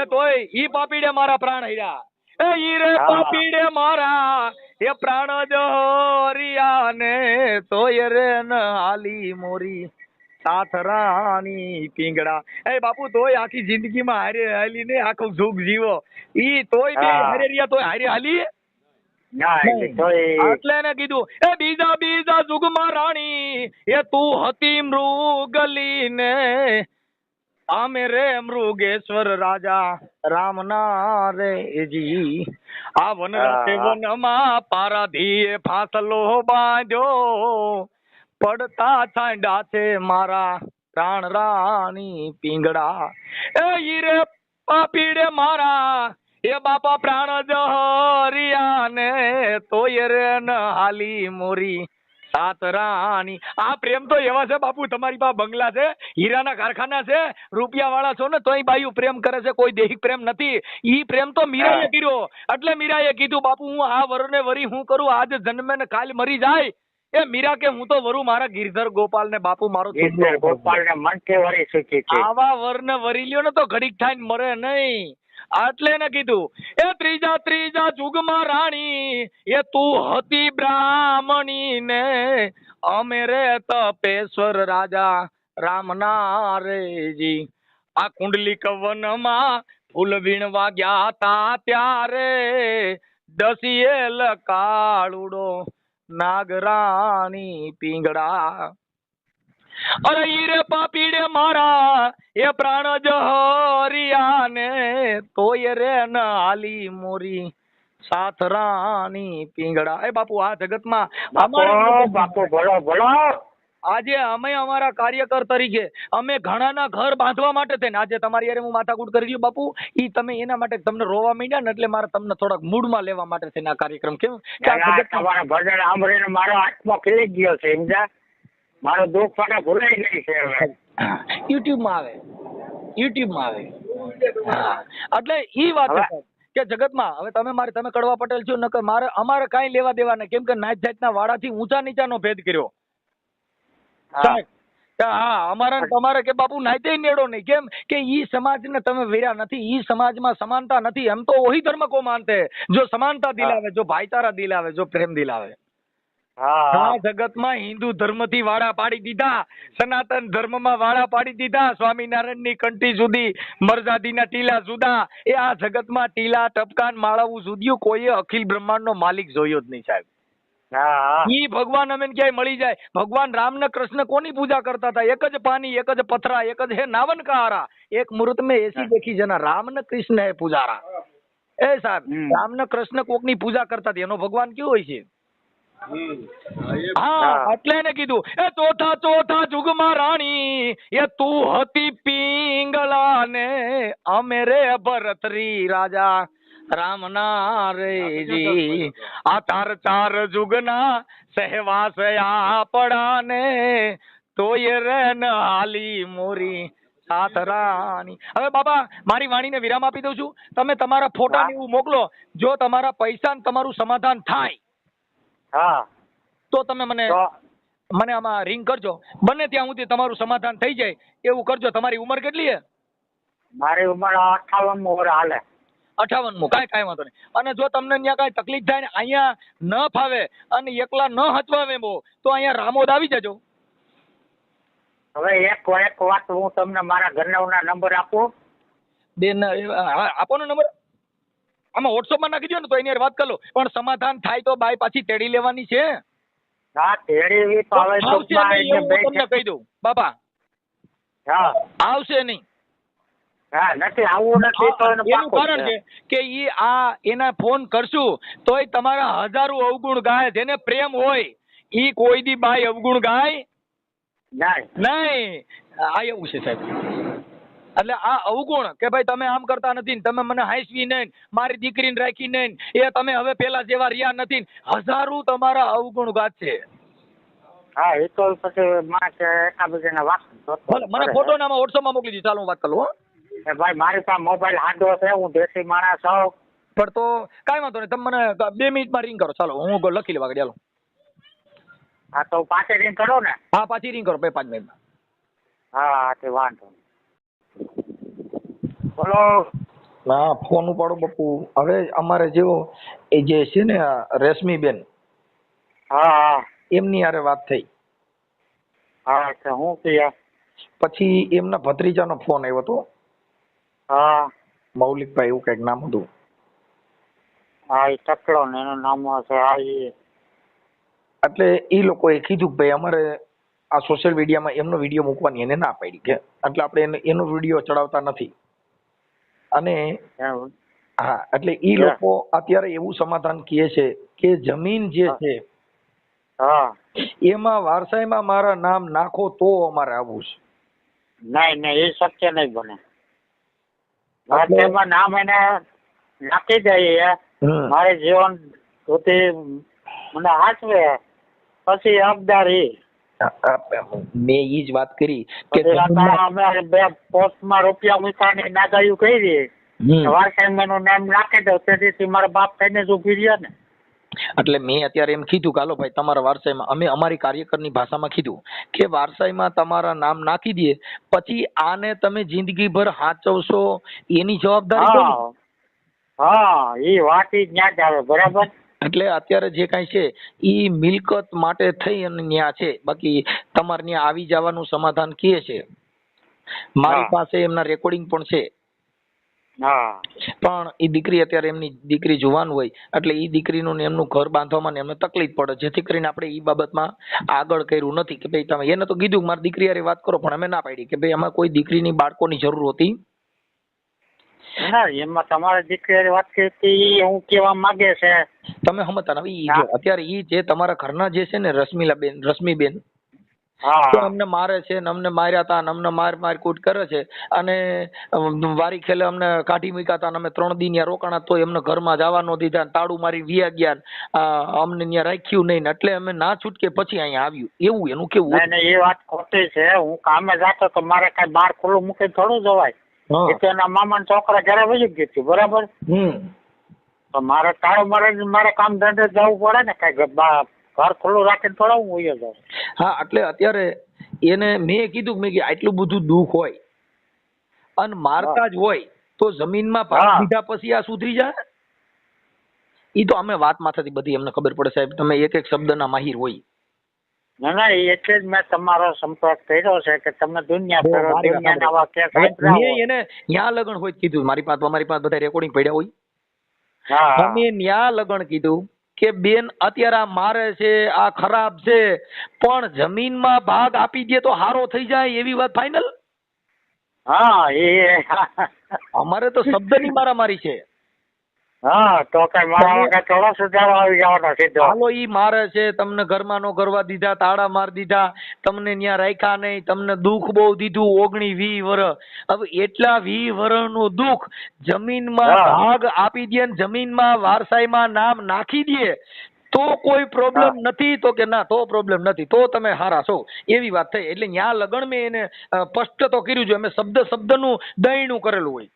એ તોય ઈ પાપીડે મારા પ્રાણ હર્યા. એ ઈ રે પાપીડે મારા એ પ્રાણ જહરિયા ને તોય રે ન હાલી મોરી સાથરાણી પીંગડા. એ બાપુ તોય આખી જિંદગીમાં હારે હાલી ને આખું સુખ જીવો. ઈ તોય બે હારે રહ્યા તોય હારે હાલી એટલે એને કીધું એ બીજા યુગમાં રાણી એ તું હતી મૃગલી ને અમે રે મૃગેશ્વર રાજા રામના રે જી. આ વન રાતે વનમાં પારાધીએ ફાસલો બાંધ્યો પડતા છાંડા છે મારા પ્રાણ રાણી પીંગડા. એ ઈ રે પાપીડે મારા એ બાપા પ્રાણ જહરિયા ને તોય રે ન હાલી મોરી સાતરાણી. આ પ્રેમ તો એવા છે બાપુ, તમારી પાસે બંગલા છે, હીરાના કારખાના છે, રૂપિયા વાળા છો ને તોય બાયું પ્રેમ કરે છે, કોઈ દેહિક પ્રેમ નથી. ઈ પ્રેમ તો મીરાએ કર્યો. એટલે મીરાએ કીધું બાપુ હું આ વરને વરી હું કરું, આજ જન્મે ને કાલ મરી જાય. એ મીરા કે હું તો વરું મારા ગિરધર ગોપાલ ને બાપુ મારો ગોપાલ ને મનથી વરી શીખી છે. આવા વર ને વરી લ્યો ને તો ઘડીક થાય મરે નહીં. એટલે એને કીધું એ ત્રીજા યુગમાં રાણી એ તું હતી બ્રાહ્મણી ને અમે રે તપેશ્વર રાજા રામના રે જી. આ કુંડલી કવનમાં ફૂલ વીણવા ગયા તા ત્યારે દસિયેલ કાળુડો નાગરાણી પીંગડા. અરે ઈ રે પાપીડે મારા એ પ્રાણ જહરિયા ને તોય રે ન હાલી મોરી સાથરાણી પીંગડા. એ બાપુ આ જગતમાં બાપુ બોલો આજે અમે અમારા કાર્યકર તરીકે અમે ઘણાના ઘર બાંધવા માટે થઈને આજે તમારી યારે હું માથાકૂટ કરી રહ્યો બાપુ. ઈ તમે એના માટે તમને રોવા માંડ્યા ને એટલે મારે તમને થોડાક મૂડમાં લેવા માટે થઈને આ કાર્યક્રમ કેમ તમારા ભજન સાંભળીને મારો આત્મા ખીલી ગયો છે. સમજા મારો દુઃખ પાટા ભૂલાઈ ગઈ છે. હવે યુટ્યુબમાં આવે એટલે ઈ વાત છે કે જગતમાં હવે તમે કડવા પટેલ છો નકર અમારે કાંઈ લેવા દેવા નહીં. કેમ કે નાત જાતના વાળાથી ઊંચા નીચાનો ભેદ કર્યો. હા અમારા તમારે કે બાપુ નાતે નેડો નહીં. કેમ કે ઈ સમાજને તમે વેર્યા નથી. ઈ સમાજમાં સમાનતા નથી. એમ તો ઓહી ધર્મ કો માનતે જો સમાનતા દિલાવે, જો ભાઈચારા દિલાવે, જો પ્રેમ દિલાવે. આ જગતમાં હિન્દુ ધર્મ થી વાળા પાડી દીધા, સનાતન ધર્મ માં વાળા પાડી દીધા, સ્વામિનારાયણ ની કંઠી સુધી, મરજાદી ના ટીલા જુદા. એ આ જગતમાં ટીલા ટપકાન માળાવું જુદિયું કોઈએ અખિલ બ્રહ્માંડ નો માલિક જોયો જ નહીં સાહેબ. ઈ ભગવાન અમે ક્યાંય મળી જાય. ભગવાન રામ ને કૃષ્ણ કોની પૂજા કરતા હતા? એક જ પાણી, એક જ પથરા, એક જ હે નાવન કહારા, એક મુહૂર્ત में ऐसी देखी जना રામ ને કૃષ્ણ હે પૂજારા. એ સાહેબ રામ ને કૃષ્ણ કોક ની પૂજા કરતા હતા, એનો ભગવાન કેવો હોય છે? હા એટલે એને કીધું એ ચોથા યુગમાં રાણી એ તું હતી પિંગલા ને અમે રે ભરતરી રાજા રામના રે જી. આ ચાર યુગના સહેવાસ આપડા ને તોય રે ન હાલી મોરી સાથરાણી. હવે બાબા મારી વાણીને વિરામ આપી દઉં છું. તમે તમારા ફોટા ને એવું મોકલો. જો તમારા પૈસા ને તમારું સમાધાન થાય તો તમે મને આમાં રિંગ કરજો. બને ત્યાં સુધી તમારું સમાધાન થઈ જાય એવું કરજો. તમારી ઉંમર કેટલી છે? મારી ઉંમર 58 વર્ષ હાલે. 58 કાંઈ વાંધો નહીં. અને જો તમને ત્યાં કાંઈ તકલીફ થાય ને અહીંયા ન ફાવે અને એકલા ન હચવાવે બહુ તો અહીંયા રામોદ આવી જજો. હવે એક વાત હું તમને મારા ઘરના નંબર આપું. બેન આપો ને નંબર. આમાં વોટ્સઅપમાં નાખી દો ને તો એની વાત કરી લો. પણ સમાધાન થાય તો બાય પાછી તેડી લેવાની છે. તમને કહી દઉં બાપા, આવશે નહીં. એનું કારણ છે કે ઈ એના ફોન કરશું તોય તમારા હજારો અવગુણ ગાય. જેને પ્રેમ હોય ઈ કોઈ દી બાઈ અવગુણ ગાય નહીં. નહીં. આ એવું છે સાહેબ. એટલે આ અવગુણ કે ભાઈ તમે આમ કરતા નથી ને તમે મને હાંસવી નહીં, મારી દીકરીને રાખી નહીં, એ તમે હવે પેલા જેવા રહ્યા નથી, હજારો તમારા અવગુણ ગાશે. હા એ તો પછી માં કે એકાબીજાને વાત ભલે મને ફોટો નામાં વોટ્સઅપમાં મોકલી દીધો. ચાલો હું વાત કરું હો. કે ભાઈ મારી પાસે મોબાઈલ હાંડો છે, હું દેશી માણસ છું. પણ તો કાંઈ વાંધો નહીં, તમે મને 2 મિનિટમાં રિંગ કરો. ચાલો હું લખી લેવા ઘડી. ચાલો હા તો પાછી રિંગ કરો ને. હા પાછી રિંગ કરો 5 મિનિટમાં. હા તે વાંધો નહીં. બોલો. ના ફોન ઉપાડો બાપુ. હવે અમારે જેવો એ જે છે ને રેશમીબેન, હા હા એમની હારે વાત થઈ. હા તો હું કહ્યા. પછી એમના ભત્રીજાનો ફોન આવ્યો હતો, હા મૌલિકભાઈ એવું કઈક નામ હતું. હા એ ટકલો ને એનું નામ છે. હા એ એટલે એ લોકોએ કીધું કે ભાઈ અમારે આ સોશિયલ મીડિયામાં એમનો વિડીયો મૂકવાની એને ના પાડી કે એટલે આપણે એનો વિડીયો ચડાવતા નથી. અને એવું. હા એટલે એ લોકો અત્યારે એવું સમાધાન કહે છે કે જમીન જે છે હા એમાં વારસાઈમાં મારા નામ નાખો તો અમારે આવવું છે. નહીં નહીં એ શક્ય નહીં બને. વારસાઈમાં નામ એને નાખી દઈએ, મારે જીવન સુધી મને હાચવે, પછી હકદારી. મેં ઈ જ વાત કરી કે અમે 2 પોસ્ટમાં રૂપિયા મૂકવાની નાગાયું કરી, વારસાઈમાં નું નામ નાખી દઉં, તેથી મારા બાપ થઈને જ ઉભી રહ્યા ને. એટલે મેં અત્યારે એમ કીધું કે હાલો ભાઈ તમારા વારસાઈમાં, અમે અમારી કાર્યકરની ભાષામાં કીધું કે વારસાઈમાં તમારા નામ નાખી દઈએ, પછી આને તમે જિંદગીભર હાચવશો એની જવાબદારી કોની? હા એ વાત જ ન્યા જ આવે. બરાબર. એટલે અત્યારે જે કાંઈ છે ઈ મિલકત માટે થઈ અને ન્યા છે, બાકી તમારે ન્યા આવી જવાનું સમાધાન કહે છે. મારી પાસે એમના રેકોર્ડિંગ પણ છે. હા પણ એ દીકરી અત્યારે એમની દીકરી જુવાન હોય એટલે એ દીકરીનું ને એમનું ઘર બાંધવામાં એમને તકલીફ પડે, જેથી કરીને આપણે એ બાબતમાં આગળ કર્યું નથી કે ભાઈ તમે એને તો કીધું મારી દીકરી હારે વાત કરો, પણ અમે ના પાડી કે ભાઈ અમારે કોઈ દીકરીની બાળકોની જરૂર હતી. ના એમાં તમારી દીકરી વાત કરી હું કેવા માંગે છે તમે સમજતા નથી. અત્યારે ઈ જે તમારા ઘરના જે છે ને રશ્મિબેન, અમને મારે છે ને અમને માર્યા હતા ને અમને મારકૂટ કરે છે, અને વારી ખેલે અમને કાઢી મૂક્યા હતા, અમે 3 દી ત્યાં રોકાણા તો એમને ઘરમાં જવા ન દીધા, તાળું મારી વિયા ગયા, અમને ત્યાં રાખ્યું નહીં, એટલે અમે ના છૂટકે પછી અહીંયા આવ્યું. એવું એનું કેવું? એ વાત ખોટી છે. હું કામે જાતો તો મારે કઈ બહાર ખુલ્લું મૂકી થોડું જવાય. એના મામા છોકરા ઘરે વહી ગયું. બરાબર. તો મારે તાળું મારે કામ ધંધે જવું પડે ને, કઈ ઘર ખુલ્લું રાખીને થોડા હું વહી જાઉં. હા એટલે અત્યારે એને મેં કીધું મેં કે આટલું બધું દુઃખ હોય અને મારતા જ હોય તો જમીનમાં ભાગ દીધા પછી આ સુધરી જાય? ઈ તો અમે વાત માથેથી બધી અમને ખબર પડે સાહેબ, તમે એક એક શબ્દના માહિર હોય. ના ના એટલે જ મેં તમારો સંપર્ક કર્યો છે કે તમે દુનિયા ફેરો, દુનિયાના વાક્ય સાંભળો. એને ન્યા લગન હોય કીધું, મારી પાસે બધા રેકોર્ડિંગ પડ્યા હોય. અમે ન્યા લગન કીધું કે બેન અત્યારે આ મારે છે, આ ખરાબ છે, પણ જમીનમાં ભાગ આપી દે તો હારો થઈ જાય એવી વાત ફાઇનલ. હા એ અમારે તો શબ્દની મારામારી છે. હા તો કઈ મારા વગર થોડો સુધારો આવી જવાનો સીધો. હાલો ઈ મારે છે, તમને ઘરમાં નો કરવા દીધા, તાળા માર દીધા, તમને ન્યા રાખ્યા નહીં, તમને દુઃખ બહુ દીધું 19-20 વર્ષ. હવે એટલા 20 વર્ષનું દુઃખ જમીનમાં ભાગ આપી દે ને જમીનમાં વારસાઈમાં નામ નાખી દે તો કોઈ પ્રોબ્લેમ નથી? તો કે ના તો પ્રોબ્લેમ નથી, તો તમે હારા છો એવી વાત થઈ. એટલે ન્યા લગન મેં એને સ્પષ્ટ તો કર્યું છે, અમે શબ્દનું દયણું કરેલું હોય.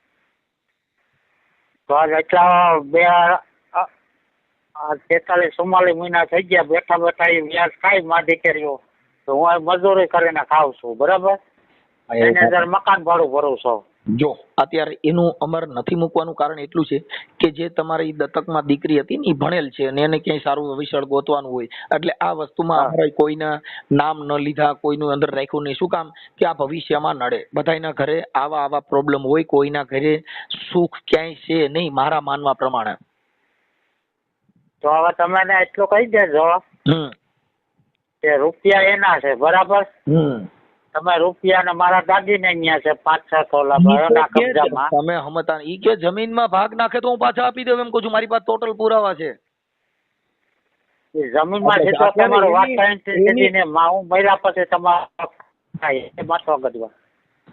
તો એટલા 43-44 મહિના થઈ ગયા બેઠા બેઠા એ વ્યાજ ખાઈ માં દીકરીઓ, તો હું મજૂરી કરીને ખાવ છું. બરાબર. એને જરા મકાન ભાડું ભરું છું. જો અત્યારે એનું અમારે નથી મૂકવાનું કારણ એટલું છે કે જે તમારી દત્તકમાં દીકરી હતી ને એ ભણેલ છે અને એને ક્યાંય સારું વિશાળ ગોતવાનું હોય, એટલે આ વસ્તુમાં અમારે કોઈના નામ ન લીધા, કોઈનું અંદર રાખ્યું નહીં. શું કામ? કે આ ભવિષ્યમાં નડે. બધાના ઘરે આવા પ્રોબ્લેમ હોય, કોઈના ઘરે સુખ ક્યાંય છે નહીં મારા માનવા પ્રમાણે. તો હવે તમે એટલું કહી દેજો કે રૂપિયા એના છે. બરાબર. તમે રૂપિયા ને મારા દાગીને અહીંયા છે 5-6 તોલા એના કબજામાં. તમે સમજતા ઈ કે જમીનમાં ભાગ નાખે તો હું પાછા આપી દઉં એમ કહું છું. મારી પાસે ટોટલ પુરાવા છે. એ જમીનમાં એટલે સીધો અત્યારે તમારો એની- વાસ્તવિક એની- ને હું મર્યા પછી તમારો થાય એ માથો ગજવા.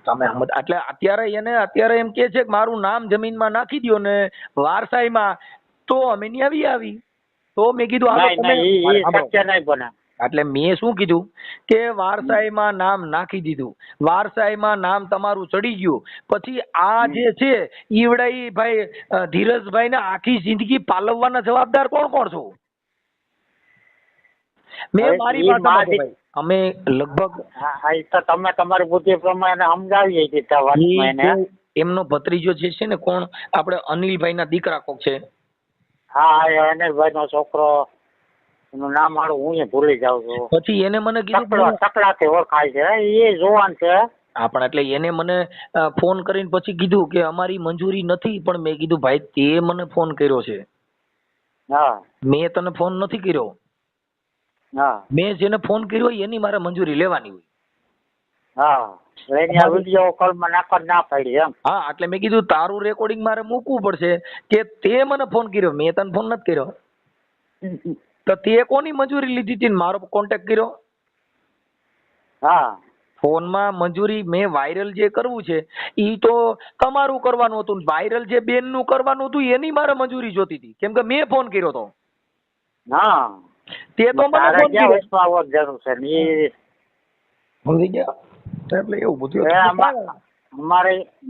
તમે એટલે અત્યારે એમ કે છે કે મારું નામ જમીનમાં નાખી દો ને વારસાઈમાં, તો અમે નહીં આવી તો મેં કીધું હાલો નહીં તમે નહીં મારે એ સાંભળો. શક્ય નહીં બને. એટલે મેં શું કીધું કે વારસાઈમાં નામ નાખી દીધું, વારસાઈમાં નામ તમારું ચડી ગયું, પછી આ જે છે ઈવડાઈ ભાઈ ધીરજભાઈ ને આખી જિંદગી પાલવવાના જવાબદાર કોણ કોણ છો? મેં હવે મારી ઈ ભાષામાં માં ભાઈ, અમે લગભગ હા એ તો તમે તમારી બુદ્ધિ પ્રમાણે સમજાવીએ દીધા વાતમાં એને. એમનો ભત્રીજો જે છે ને કોણ આપણે અનિલભાઈ ના દીકરા કોક છે. હા એ અનિલભાઈ નો છોકરો, એનું નામ મારું હું ભૂલી જાઉં છું. પછી એને મને કીધું ચકલાથી ઓળખાય છે, એ જોવાન છે. પણ એટલે એને મને ફોન કરીને પછી કીધું કે અમારી મંજૂરી નથી, પણ મેં કીધું ભાઈ તે મને ફોન કર્યો છે, હા મેં તને ફોન નથી કર્યો. હા મેં જેને ફોન કર્યો હોય એની મારે મંજૂરી લેવાની હોય. હા એની આ વિડીયો કોલમાં નાખવા ના પાડી એમ. હા એટલે મેં કીધું તારું રેકોર્ડિંગ મારે મૂકવું પડશે કે તે મને ફોન કર્યો, મેં તને ફોન નથી કર્યો. તો તે કોની મંજૂરી લીધી હતી ને મારો કોન્ટેક્ટ કર્યો? હા ફોનમાં મંજૂરી મેં વાયરલ જે કરવું છે ઈ તો તમારું કરવાનું હતું, વાયરલ જે બેન નું કરવાનું હતું એની મારે મંજૂરી જોતી હતી, કેમ કે મેં ફોન કર્યો હતો. હા તે તો મને તારે ફોન ક્યાં કર્યો. વચમાં આવવાની જરૂર છે ને ઈ સમજી ગયા? એટલે એવું બધું એ હતું.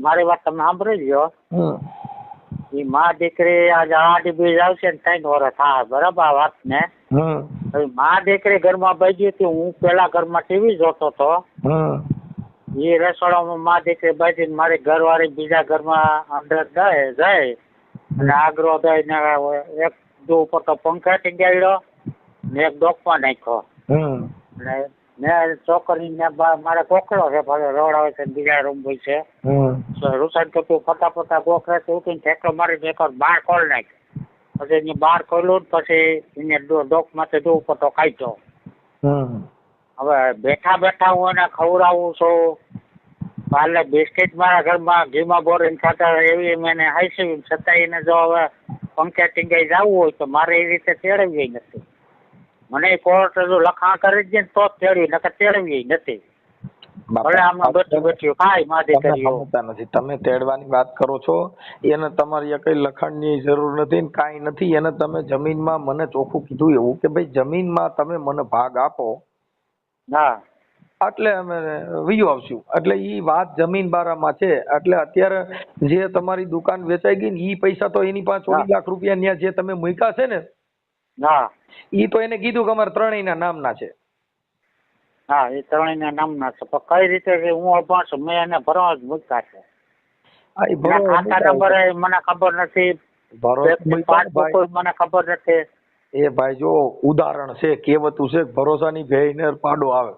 મારી વાત તમે સાંભળી લ્યો. હમ. ઈ માં દીકરી આજે આડી બીજ આવશે ને 3 વર્ષ થાય બરાબર આ વાત ને. હમ. હવે માં દીકરી ઘરમાં બેઠી હતી, હું પેલા ઘરમાં ટીવી જોતો હતો. હમ. એ રસોડામાં માં દીકરી બેઠી ને મારી ઘરવાળી બીજા ઘરમાં અંદર જાય અને આગ્રહ દઈને એક દો ઉપર તો પંખા ટીંગાડ્યો ને એક ડોકમાં નાખ્યો. હમ. એટલે મેં છોકરીને મારે કોકડો છે ભલે રોડાવે છે બીજા રૂમ હોય છે. રૂસાન કે તું ફટાફટા કોકડે ઉઠીને ઠેકડો મારીને એક વાર બહાર ખોલી નાખ. પછી એને બહાર ખોલ્યું પછી એને ડોકમાંથી દો ઉપર તો કાઢ્યો. હવે બેઠા બેઠા હું એને ખવડાવું છું, કાલે બિસ્કિટ મારા ઘરમાં ઘીમાં બોરીને ખાતા એવી મેં હાઈસી છતાં એને જો હવે પંખે ટીંગાઈ જવું હોય તો મારે એ રીતે તેડવી નથી. મને કોર્ટ જો લખાણ કરી દે તો જ તેડવી, નકર તેડવી નથી. ભલે આમાં બેઠી ખાય માથે કર્યો નથી. તમે તેડવાની વાત કરો છો, એને તમારી કઈ લખાણની જરૂર નથી ને કાંઈ નથી. એને તમે જમીનમાં મને ચોખ્ખું કીધું એવું કે ભાઈ જમીનમાં તમે મને ભાગ આપો, હા એટલે અમે વિયો આવશું. એટલે ઈ વાત જમીન બારામાં છે. એટલે અત્યારે જે તમારી દુકાન વેચાઈ ગઈ ને ઈ પૈસા તો એની પાસે 24 લાખ રૂપિયા ન્યા જે તમે મૂક્યા છે ને, હા ઈ તો એને કીધું કે અમારા ત્રણેયના નામના છે. હા એ ત્રણેયના નામના છે, પણ કઈ રીતે છે હું અભણ છું, મેં એને ભરવા જ મૂક્યા છે. ખાતા નંબર મને ખબર નથી, પાસબુક મને ખબર નથી. એ ભાઈ જો ઉદાહરણ છે, કહેવતું છે ભરોસાની ભેઈને પાડો આવે.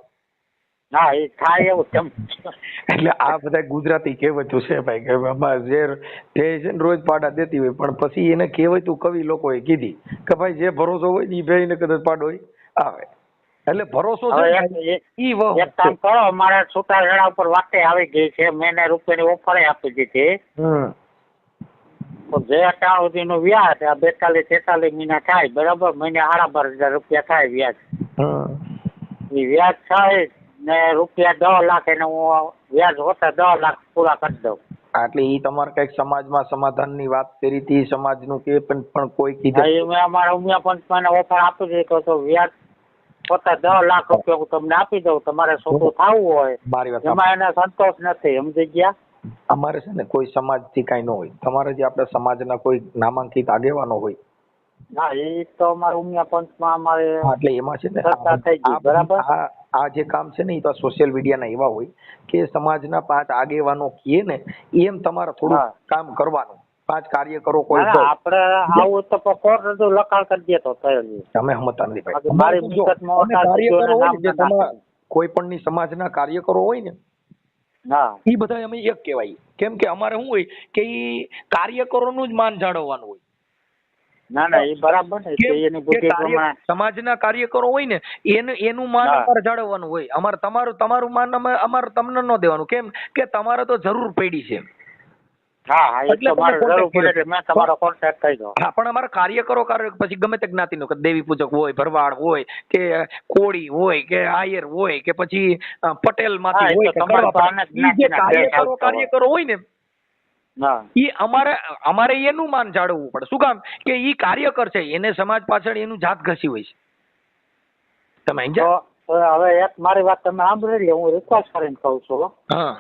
હા એ થાય એવું તેમ. એટલે આ બધા ગુજરાતી કહેવતું છે ભાઈ, કે આમાં જે છે ને રોજ પાડા દેતી હોય, પણ પછી એને કહેવતું કવિ લોકોએ કીધી કે ભાઈ જે ભરોસો હોય ને એ ભેઈને કદાચ પાડો આવે. એટલે ભરોસો છે એક કામ કરો, મારા છૂટા રેડા ઉપર વાતે આવી ગઈ છે, મેં એને રૂપિયાની ઓફર આપી દીધી. તો જે 18 સુધીનું વ્યાજ 42-43 મહિના થાય બરાબર, મહિને 12,500 રૂપિયા થાય વ્યાજ. એ વ્યાજ થાય ને રૂપિયા 10 લાખ એને હું વ્યાજ હોતા 10 લાખ પૂરા કરી દઉં. એટલે ઈ તમારે કઈક સમાજમાં સમાધાનની વાત કરી હતી, સમાજનું કે પણ કોઈ કીધું? મેં અમારા ઉમિયા પંચમાં ઓફર આપી દીધી તો વ્યાજ હોતા 10 લાખ રૂપિયા હું તમને આપી દઉં, તમારે છોટું થવું હોય. મારી વાત એમાં એને સંતોષ નથી, સમજી ગયા? અમારે છે ને કોઈ સમાજથી કાંઈ ન હોય, તમારે જે આપણા સમાજના કોઈ નામાંકિત આગેવાનો હોય. હા એ તો અમારા ઉમિયા પંચમાં અમારે એટલે એમાં છે ને ચર્ચા થઈ ગઈ બરાબર. આ જે કામ છે ને એ તો સોશિયલ મીડિયાના એવા હોય કે સમાજના 5 આગેવાનો કહે ને એમ તમારે થોડું કામ કરવાનું. 5 કાર્યકરો કોઈ આપણે આવું તો કોર્ટ રજૂ લખાણ કરી દે તો તમે સમજતા નથી ભાઈ. મારી મિલકતમાં કોઈ પણ ની સમાજના કાર્યકરો હોય ને એ બધા અમે એક કહેવાય, કેમ કે અમારે શું હોય કે ઈ કાર્યકરોનું જ માન જાળવવાનું હોય. ના ના એ બરાબર ને, એની બુદ્ધિ પ્રમાણે સમાજના કાર્યકરો હોય ને એનું માન અમારે જાળવવાનું હોય. અમારે તમારું માન અમારે તમને ન દેવાનું, કેમ કે તમારે તો જરૂર પડી છે. હા એ એટલે તો તમને મારે જરૂર contact પડે કર્યો. એટલે મેં તમારો કોન્ટેક્ટ કર્યો. હા, પણ અમારા કાર્યકરો પછી ગમે તે જ્ઞાતિનો કે દેવી પૂજક હોય, ભરવાડ હોય કે કોળી હોય કે આયર હોય કે પછી પટેલ હા, માંથી એ હોય તો કે તમારે તો કડવા અનેક ઈ જે જ્ઞાતિના ડ્રેસ આવતા હોય. કાર્યકરો હોય ને હા ઈ અમારે એનું માન જાળવવું પડે. શું કામ કે ઈ કાર્યકર છે, એને સમાજ પાછળ એનું જાત ઘસી હોય છે. તમે તો સમજ્યા? તો હવે એક મારી વાત તમે સાંભળી લો, હું રિક્વેસ્ટ કરીને કહું છું. હા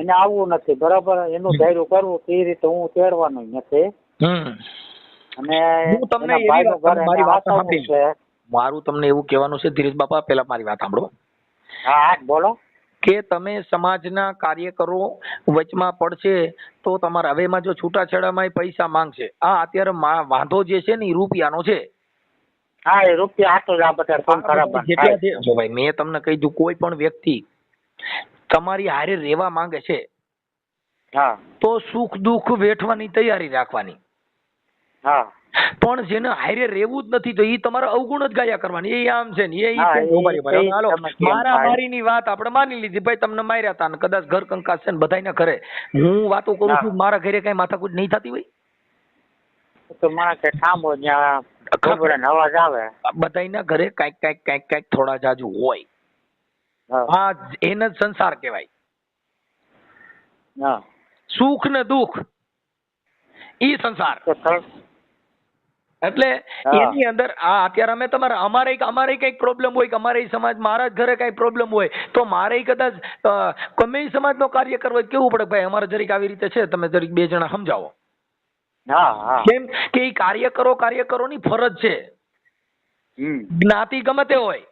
એને આવવું નથી બરાબર, એનું ધૈર્ય કરવું એ રીતે હું તેડવાનું નથી. અને હું તમને એના એવી ભાઈનું વાત, ઘર એને મારી વાત આસામનું સાંભળી છે. મારું તમને એવું કહેવાનું છે ધીરેશ બાપા, પેલા મારી વાત સાંભળો હા હા બોલો. કે તમે સમાજના કાર્યકરો વચમાં પડશે તો તમારા હવેમાં જો છૂટાછેડામાં પૈસા માંગશે. આ અત્યારે વાંધો જે છે ને એ રૂપિયાનો છે. હા એ રૂપિયા હાટો જ આ બધા ફોન ખરાબ જેટલા થાય. છે જો ભાઈ, મેં તમને કહી દીધું, કોઈ પણ વ્યક્તિ તમારી હારે રહેવા માંગે છે હા તો સુખ દુઃખ વેઠવાની તૈયારી રાખવાની. હા પણ જેને હારે રહેવું જ નથી તો એ તમારે અવગુણ જ ગાયા કરવાની. એ આમ છે ને હા, છે ને, ઉભા રહો, એ હાલો તમે કેમ મારા થાય. મારીની વાત આપણે માની લીધી, ભાઈ તમને માર્યા હતા ને કદાચ ઘર કંકાસ છે ને બધાયના ઘરે હું વાતો કરું હા. છું, મારા ઘરે કઈ માથાકૂટ નહીં થતી હોય? તો માણસ કે થાંભો જ્યાં ગોબડાનો અવાજ આવે. બધાયના ઘરે કાંઈક થોડા જાજુ હોય. હા આ એને જ સંસાર કહેવાય. હા સુખ ને દુઃખ ઈ સંસાર. તો એટલે હા. એની અંદર આ અત્યારે અમે અમારે કઈક પ્રોબ્લેમ હોય કે અમારે સમાજ મારા જ ઘરે કઈ પ્રોબ્લેમ હોય તો મારે કદાચ ગમે ઈ સમાજનો કાર્ય કરવો હોય, કેવું પડે ભાઈ અમારે જરીક આવી રીતે છે, તમે જરીક બે જણા સમજાવો. હા હા કેમ કે ઈ કાર્યકરોની ફરજ છે. જ્ઞાતિ ગમે તે હોય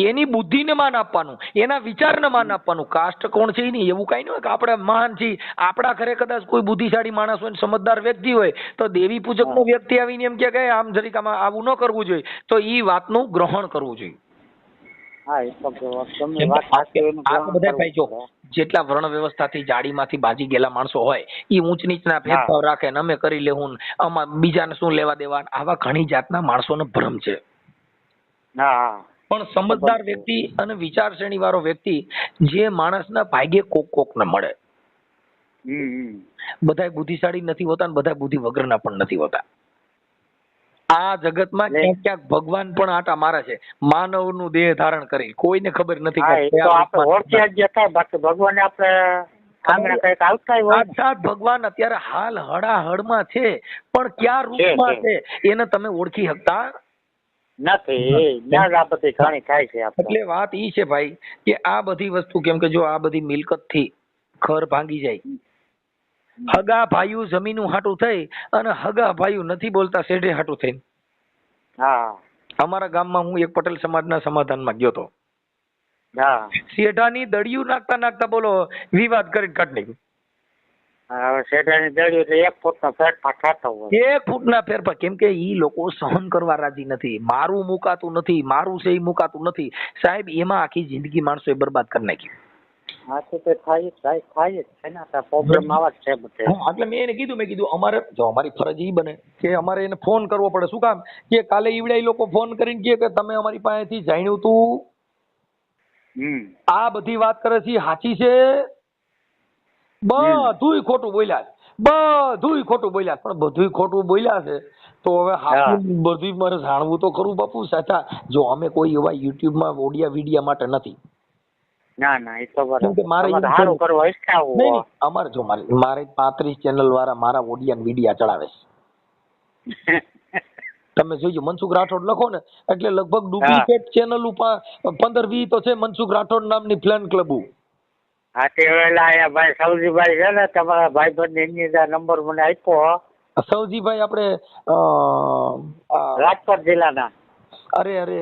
એની બુદ્ધિને માન આપવાનું, એના વિચારને માન આપવાનું. કાસ્ટ કોણ છે નહીં એવું કઈ ન હોય કે આપણે મહાન છીએ. આપણા ઘરે કદાચ કોઈ બુદ્ધિશાળી માણસ હોય, સમજદાર વ્યક્તિ હોય તો દેવી પૂજક નો વ્યક્તિ આવીને એમ કે આમ જરીક આવું ન કરવું જોઈએ તો ઈ વાતનું ગ્રહણ કરવું જોઈએ. હા એ તો તમે વાત સાચી એનું આ તો ગ્રહણ બધા કરવું ભાઈ જો પડે. જેટલા વર્ણ વ્યવસ્થાથી જાડીમાંથી બાજી ગયેલા માણસો હોય ઈ ઊંચ નીચના ભેદભાવ રાખે ને અમે કરી લેવું ને આમાં બીજાને શું લેવા દેવા, આવા ઘણી જાતના માણસોનો ભ્રમ છે. હા હા પણ સમજદાર વ્યક્તિ અને વિચારશ્રેણી વાળો વ્યક્તિ જે માણસના ભાગ્યે કોક ને મળે. બધાય બુદ્ધિશાળી નથી હોતા ને બધા બુદ્ધિ વગરના પણ નથી હોતા. આ જગતમાં ક્યાંક ભગવાન પણ આટા મારે છે માનવનું દેહ ધારણ કરી. કોઈને ખબર નથી કે આપણે ઓળખ્યા જ હતા, બાકી ભગવાન આપણે આંગણે કઈક આવતા હોય. સાક્ષાત ભગવાન અત્યારે હાલ હડાહડમાં છે પણ ક્યાં રૂપમાં છે એને તમે ઓળખી શકતા નથી. આ બધી ઘણી થાય છે. એટલે વાત ઈ છે ભાઈ કે આ બધી વસ્તુ, કેમ કે જો આ બધી મિલકત થી ઘર ભાંગી જાય, હગા ભાઈઓ જમીનું હાટું થઈ અને હગા ભાઈઓ નથી બોલતા શેઢે હાટું થઈને. હા અમારા ગામમાં હું એક પટેલ સમાજના સમાધાનમાં ગયો તો. હા શેઢાની દડિયું નાખતા બોલો વિવાદ કરીને કાઢી નાખ્યું. હવે શેઠાની દડી એટલે 1 ફૂટનો ફેરફાર થતો હોય. 1 ફૂટના ફેરફાર, કેમ કે ઈ લોકો સહન કરવા રાજી નથી. મારું મુકાતું નથી, મારું છે ઈ મુકાતું નથી. સાહેબ એમાં આખી જિંદગી માણસોએ બરબાદ કરી નાખી. હા તો તે થાય જ છે ને. આ પ્રોબ્લેમ આવા જ છે બધે. એટલે મેં એને કીધું અમારે જો અમારી ફરજ ઈ બને કે અમારે એને ફોન કરવો પડે. શું કામ કે કાલે ઈવડે ઈ લોકો ફોન કરીને કહે કે તમે અમારી પાસેથી જાણ્યું તું, આ બધી વાત કરે છે સાચી છે, બધુંય ખોટું બોલ્યા પણ બધુંય ખોટું બોલ્યા છે તો હવે હાચું બધું મારે જાણવું તો ખરું બાપુ. સાચા જો અમે કોઈ એવા યુટ્યુબમાં ઓડિયા વિડિયા માટે નથી. ના એ તો બરાબર. મારે સારું કરવા ઈચ્છા હોય. અમારે જો મારે 35 ચેનલ વાળા મારા ઓડિયા વિડિયા ચડાવે છે. તમે જોજો મનસુખ રાઠોડ લખો ને એટલે લગભગ ડુપ્લિકેટ ચેનલ ઉપર 15-20 તો છે મનસુખ રાઠોડ નામની ફેન ક્લબ. હા તે વેલા ભાઈ સૌજીભાઈ છે ને તમારા ભાઈબંધ એની નંબર મને આપ્યો. સૌજીભાઈ આપણે રાજકોટ જિલ્લાના. અરે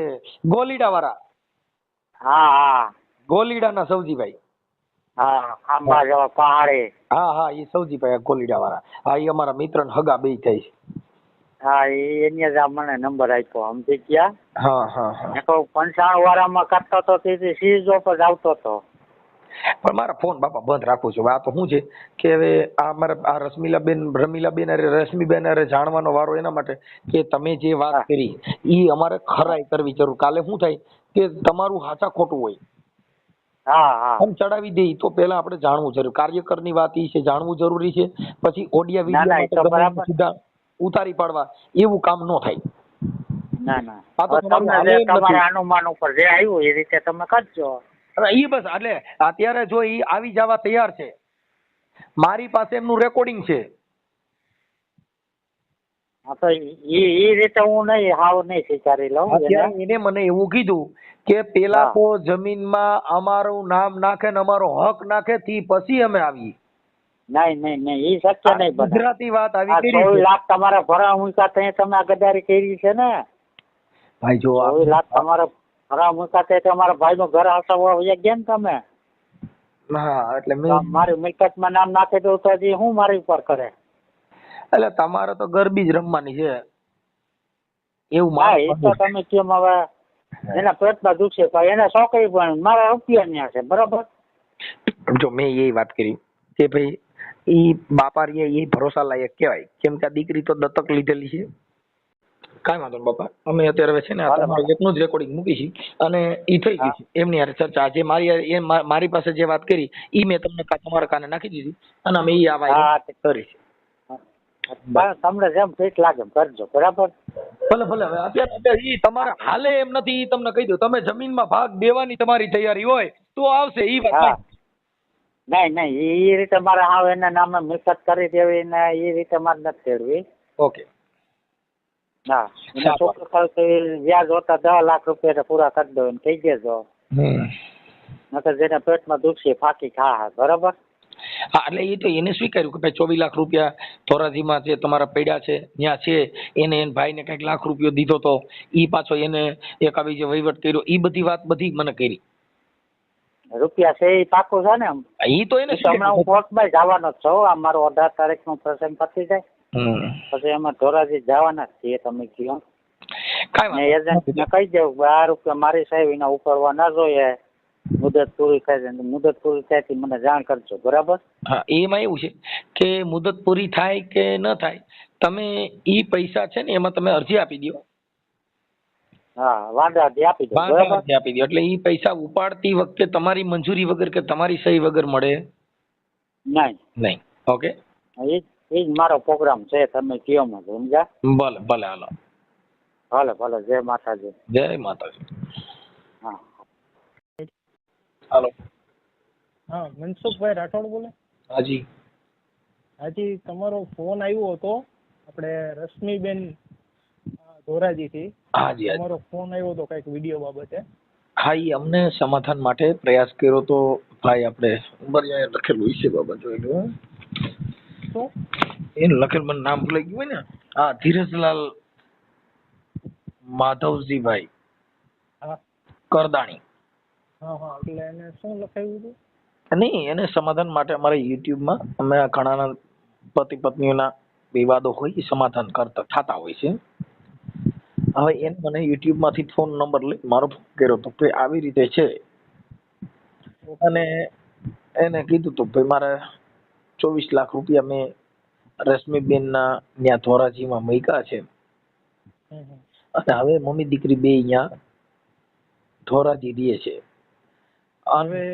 ગોલીડા વાળા. હા ગોલીડાના સૌજીભાઈ. હા ખાંભા જેવા પહાડી. હા એ સૌજીભાઈ ગોલીડા વાળા. હા એ અમારા મિત્ર ને હગા બે થાય છે. હા એને જ મને નંબર આપ્યો. સમજી ગયા. હા 95 વાળામાં કરતો તો તે સીઝો પર આવતો હતો. પણ મારા ફોન બાપા બંધ રાખું છું. આ તો શું છે કે હવે આ મારે આ રમીલાબેન અરે જાણવાનો વારો એના માટે કે તમે જે વાત કરી એ અમારે ખરાઈ કરવી જરૂર. કાલે શું થાય કે તમારું સાચા ખોટું હોય હા હા આમ ચડાવી દે તો પેલા આપણે જાણવું જરૂરી, કાર્યકરની વાત ઈ છે, જાણવું જરૂરી છે. પછી ઓડિયા ના ના, એ તો વિડીયો બરાબર. સીધા ઉતારી પાડવા એવું કામ ન થાય. ના ના, આ તો હવે તમારું તમને હાલે જે એમ નથી. તમારા અનુમાન ઉપર જે આવ્યું એ રીતે તમે કરજો. હવે ઈ બસ એટલે અત્યારે જો ઈ આવી જવા તૈયાર છે, મારી પાસે એમનું રેકોર્ડિંગ છે. હા તો એ રીતે હું નહીં હાવ નહીં સ્વીકારી લઉં એને. અત્યારે એને મને એવું કીધું કે પેલા હા. તો જમીનમાં અમારું નામ નાખે ને અમારો હક નાખે થી પછી અમે આવીએ. નહીં નહીં નહીં, એ શક્ય નહીં બને. ગુજરાતી વાત આવી આ કરી 24 છે. લાખ તમારા ભરા મૂક્યા ત્યાં તમે આ ગદારી કરી છે ને. ભાઈ જો 24 લાખ તમારા ભરા મૂક્યા ત્યાં તમારા ભાઈનું ઘર હસાવવા વયા ગયા ને તમે. હા એટલે તો મારી મિલકતમાં નામ નાખી દઉં તો હજી હું મારી ઉપર કરે. એટલે તમારે તો ગરબી જ રમવાની છે એવું હા એ તો મારું તમે કેમ હવે એના પેટમાં દુખશે પણ એને છોકરી પણ મારા રૂપિયા ન્યા છે બરાબર. જો મેં એ વાત કરી કે ભાઈ ઈ બાપારીએ એ ભરોસા લાયક કહેવાય, કેમ કે આ દીકરી તો દત્તક લીધેલી છે. કાંઈ વાંધો નહીં બાપા, અમે અત્યારે હવે છે ને આ તમારું એકનું જ રેકોર્ડિંગ મૂકી છે અને ઈ થઈ ગઈ છે એમની હારે ચર્ચા. જે મારી પાસે જે વાત કરી ઈ મેં તમને તમારા કાને નાખી દીધી અને અમે ઈ આ વાત કરી છે. તમને જેમ ફિટ લાગે એમ કરજો બરાબર. ભલે ભલે, હવે અત્યારે ઈ તમારે હાલે એમ નથી ઈ તમને કહી દઉં. તમે જમીનમાં ભાગ દેવાની તમારી તૈયારી હોય તો આવશે ઈ વાત. હા નહીં નહીં, એ રીતે મારે હાવ એના નામે મિલકત કરી દેવી ને એ રીતે મારે નથી તેડવી. ઓકે. હા એને ચોખ્ખું થાય તો વ્યાજ હોતા 10 લાખ રૂપિયા પૂરા કરી દો એને કહી દેજો. નકર જેને પેટમાં દુખશે ફાંકી ખા બરાબર. હા એટલે એ તો એને સ્વીકાર્યું કે ભાઈ 24 લાખ રૂપિયા ધોરાજીમાં જે તમારા પડ્યા છે ત્યાં છે, એને એન ભાઈને કંઈક લાખ રૂપિયો દીધો તો ઈ પાછો એને એક આવી જે વહીવટ કર્યો ઈ બધી વાત બધી મને કરી. રૂપિયા છે એ પાકું છે ને. ઈ તો એને હમણાં હું કોર્ટમાં જવાનો જ છું. આ મારો 18 તારીખનો પ્રસંગ પતી જાય પછી એમાં ધોરાજી જવાના જ છીએ તમે કહો. એજન્ટને કહી દેવું કે આ રૂપિયા મારી સાહેબ એના ઉપરવા ના જોઈએ, મુદત પૂરી થાય મુદત પૂરી થાય મને જાણ કરજો બરાબર. હા એમાં એવું છે કે મુદત પૂરી થાય કે ન થાય તમે ઈ પૈસા છે ને એમાં તમે અરજી આપી દો. હા વાંધા આપી દો બરાબર. આપી દો એટલે ઈ પૈસા ઉપાડતી વખતે તમારી મંજૂરી વગર કે તમારી સહી વગર મળે નહીં. નહીં. ઓકે એ જ મારો પ્રોગ્રામ છે તમે કયો માં સમજ્યા. ભલે ભલે હાલો. ભલે ભલે, જય માતાજી. જય માતાજી. હા હાલો. હા મનસુખભાઈ રાઠોડ બોલે. હાજી. હાજી તમારો ફોન આવ્યો હતો આપણે રશ્મિબેન ધોરાજીથી. હાજી તમારો ફોન આવ્યો હતો કઈક વિડીયો બાબતે. હા ઈ અમને સમાધાન માટે પ્રયાસ કર્યો તો ભાઈ આપણે ઉંબરિયા લખેલું છે બાબા જોઈ લો. શું એનું લખેલું મને નામ ભૂલાઈ ગયું હોય ને. હા ધીરજલાલ માધવજીભાઈ હા કરદાણી. હા હા એટલે એને શું લખાવ્યું હતું? નહીં એને સમાધાન માટે અમારે યુટ્યુબમાં અમે ઘણાના પતિ પત્નીઓના વિવાદો હોય એ સમાધાન કરતા થતા હોય છે. હવે એને મને યુટ્યુબમાંથી ફોન નંબર લઈ મારો ફોન કર્યો તો ભાઈ આવી રીતે છે અને એને કીધું તો ભાઈ મારે 24 લાખ રૂપિયા મેં રશ્મિબેનના ત્યાં ધોરાજીમાં મૂક્યા છે અને હવે મમ્મી દીકરી બે અહીંયા ધોરાજી રહે છે. હવે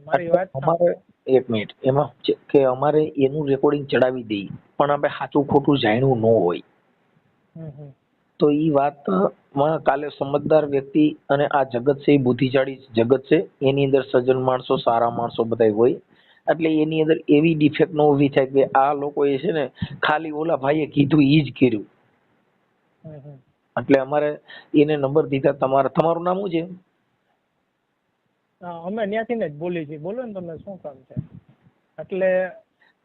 મારી વાત અમારે એક મિનિટ એમાં છે કે અમારે એનું રેકોર્ડિંગ ચડાવી દઈએ પણ આપણે સાચું ખોટું જાણ્યું ન હોય તો ઈ વાત કાલે સમજદાર વ્યક્તિ અને આ જગત છે એ બુદ્ધિશાળી જગત છે, એની અંદર સજ્જન માણસો સારા માણસો બધા હોય એટલે એની અંદર એવી ડિફેક્ટ ન ઊભી થાય કે આ લોકો એ છે ને ખાલી ઓલા ભાઈએ કીધું ઈ જ કર્યું. એટલે અમારે એને નંબર દીધા. તમારું નામ શું છે? અમે ત્યાંથી ને જ બોલી છીએ. બોલો ને તમે શું કામ છે? એટલે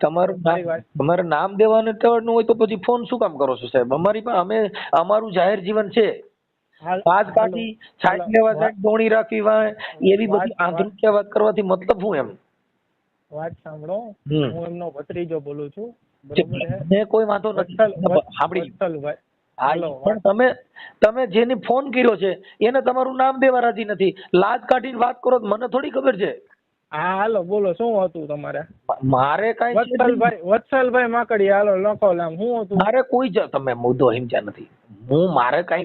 તમારે નામ દેવાનું ટેવડનું હોય તો પછી ફોન શું કામ કરો છો સાહેબ? અમારી પાસે અમે અમારું જાહેર જીવન છે. આજ કાઢી સાઈડ લેવા જાય દોણી રાખવી વાય એવી બધી આંતરિક વાત કરવાથી મતલબ શું એમ? વાત સાંભળો, હું એમનો ભત્રીજો બોલું છું બરોબર છે. મેં કોઈ વાંધો નથી સાંભળી. પણ તમે જેને ફોન કર્યો છે એને તમારું નામ દેવા રાજી નથી. લાજ કાઢીને વાત કરો મને થોડી ખબર છે. હા હાલો બોલો શું હતું તમારે? મારે કઈ વત્સલભાઈ માકડી હાલો લખો નામ શું હતું? મારે કોઈ તમે મુદ્દો સમજ્યા નથી. હું મારે કઈ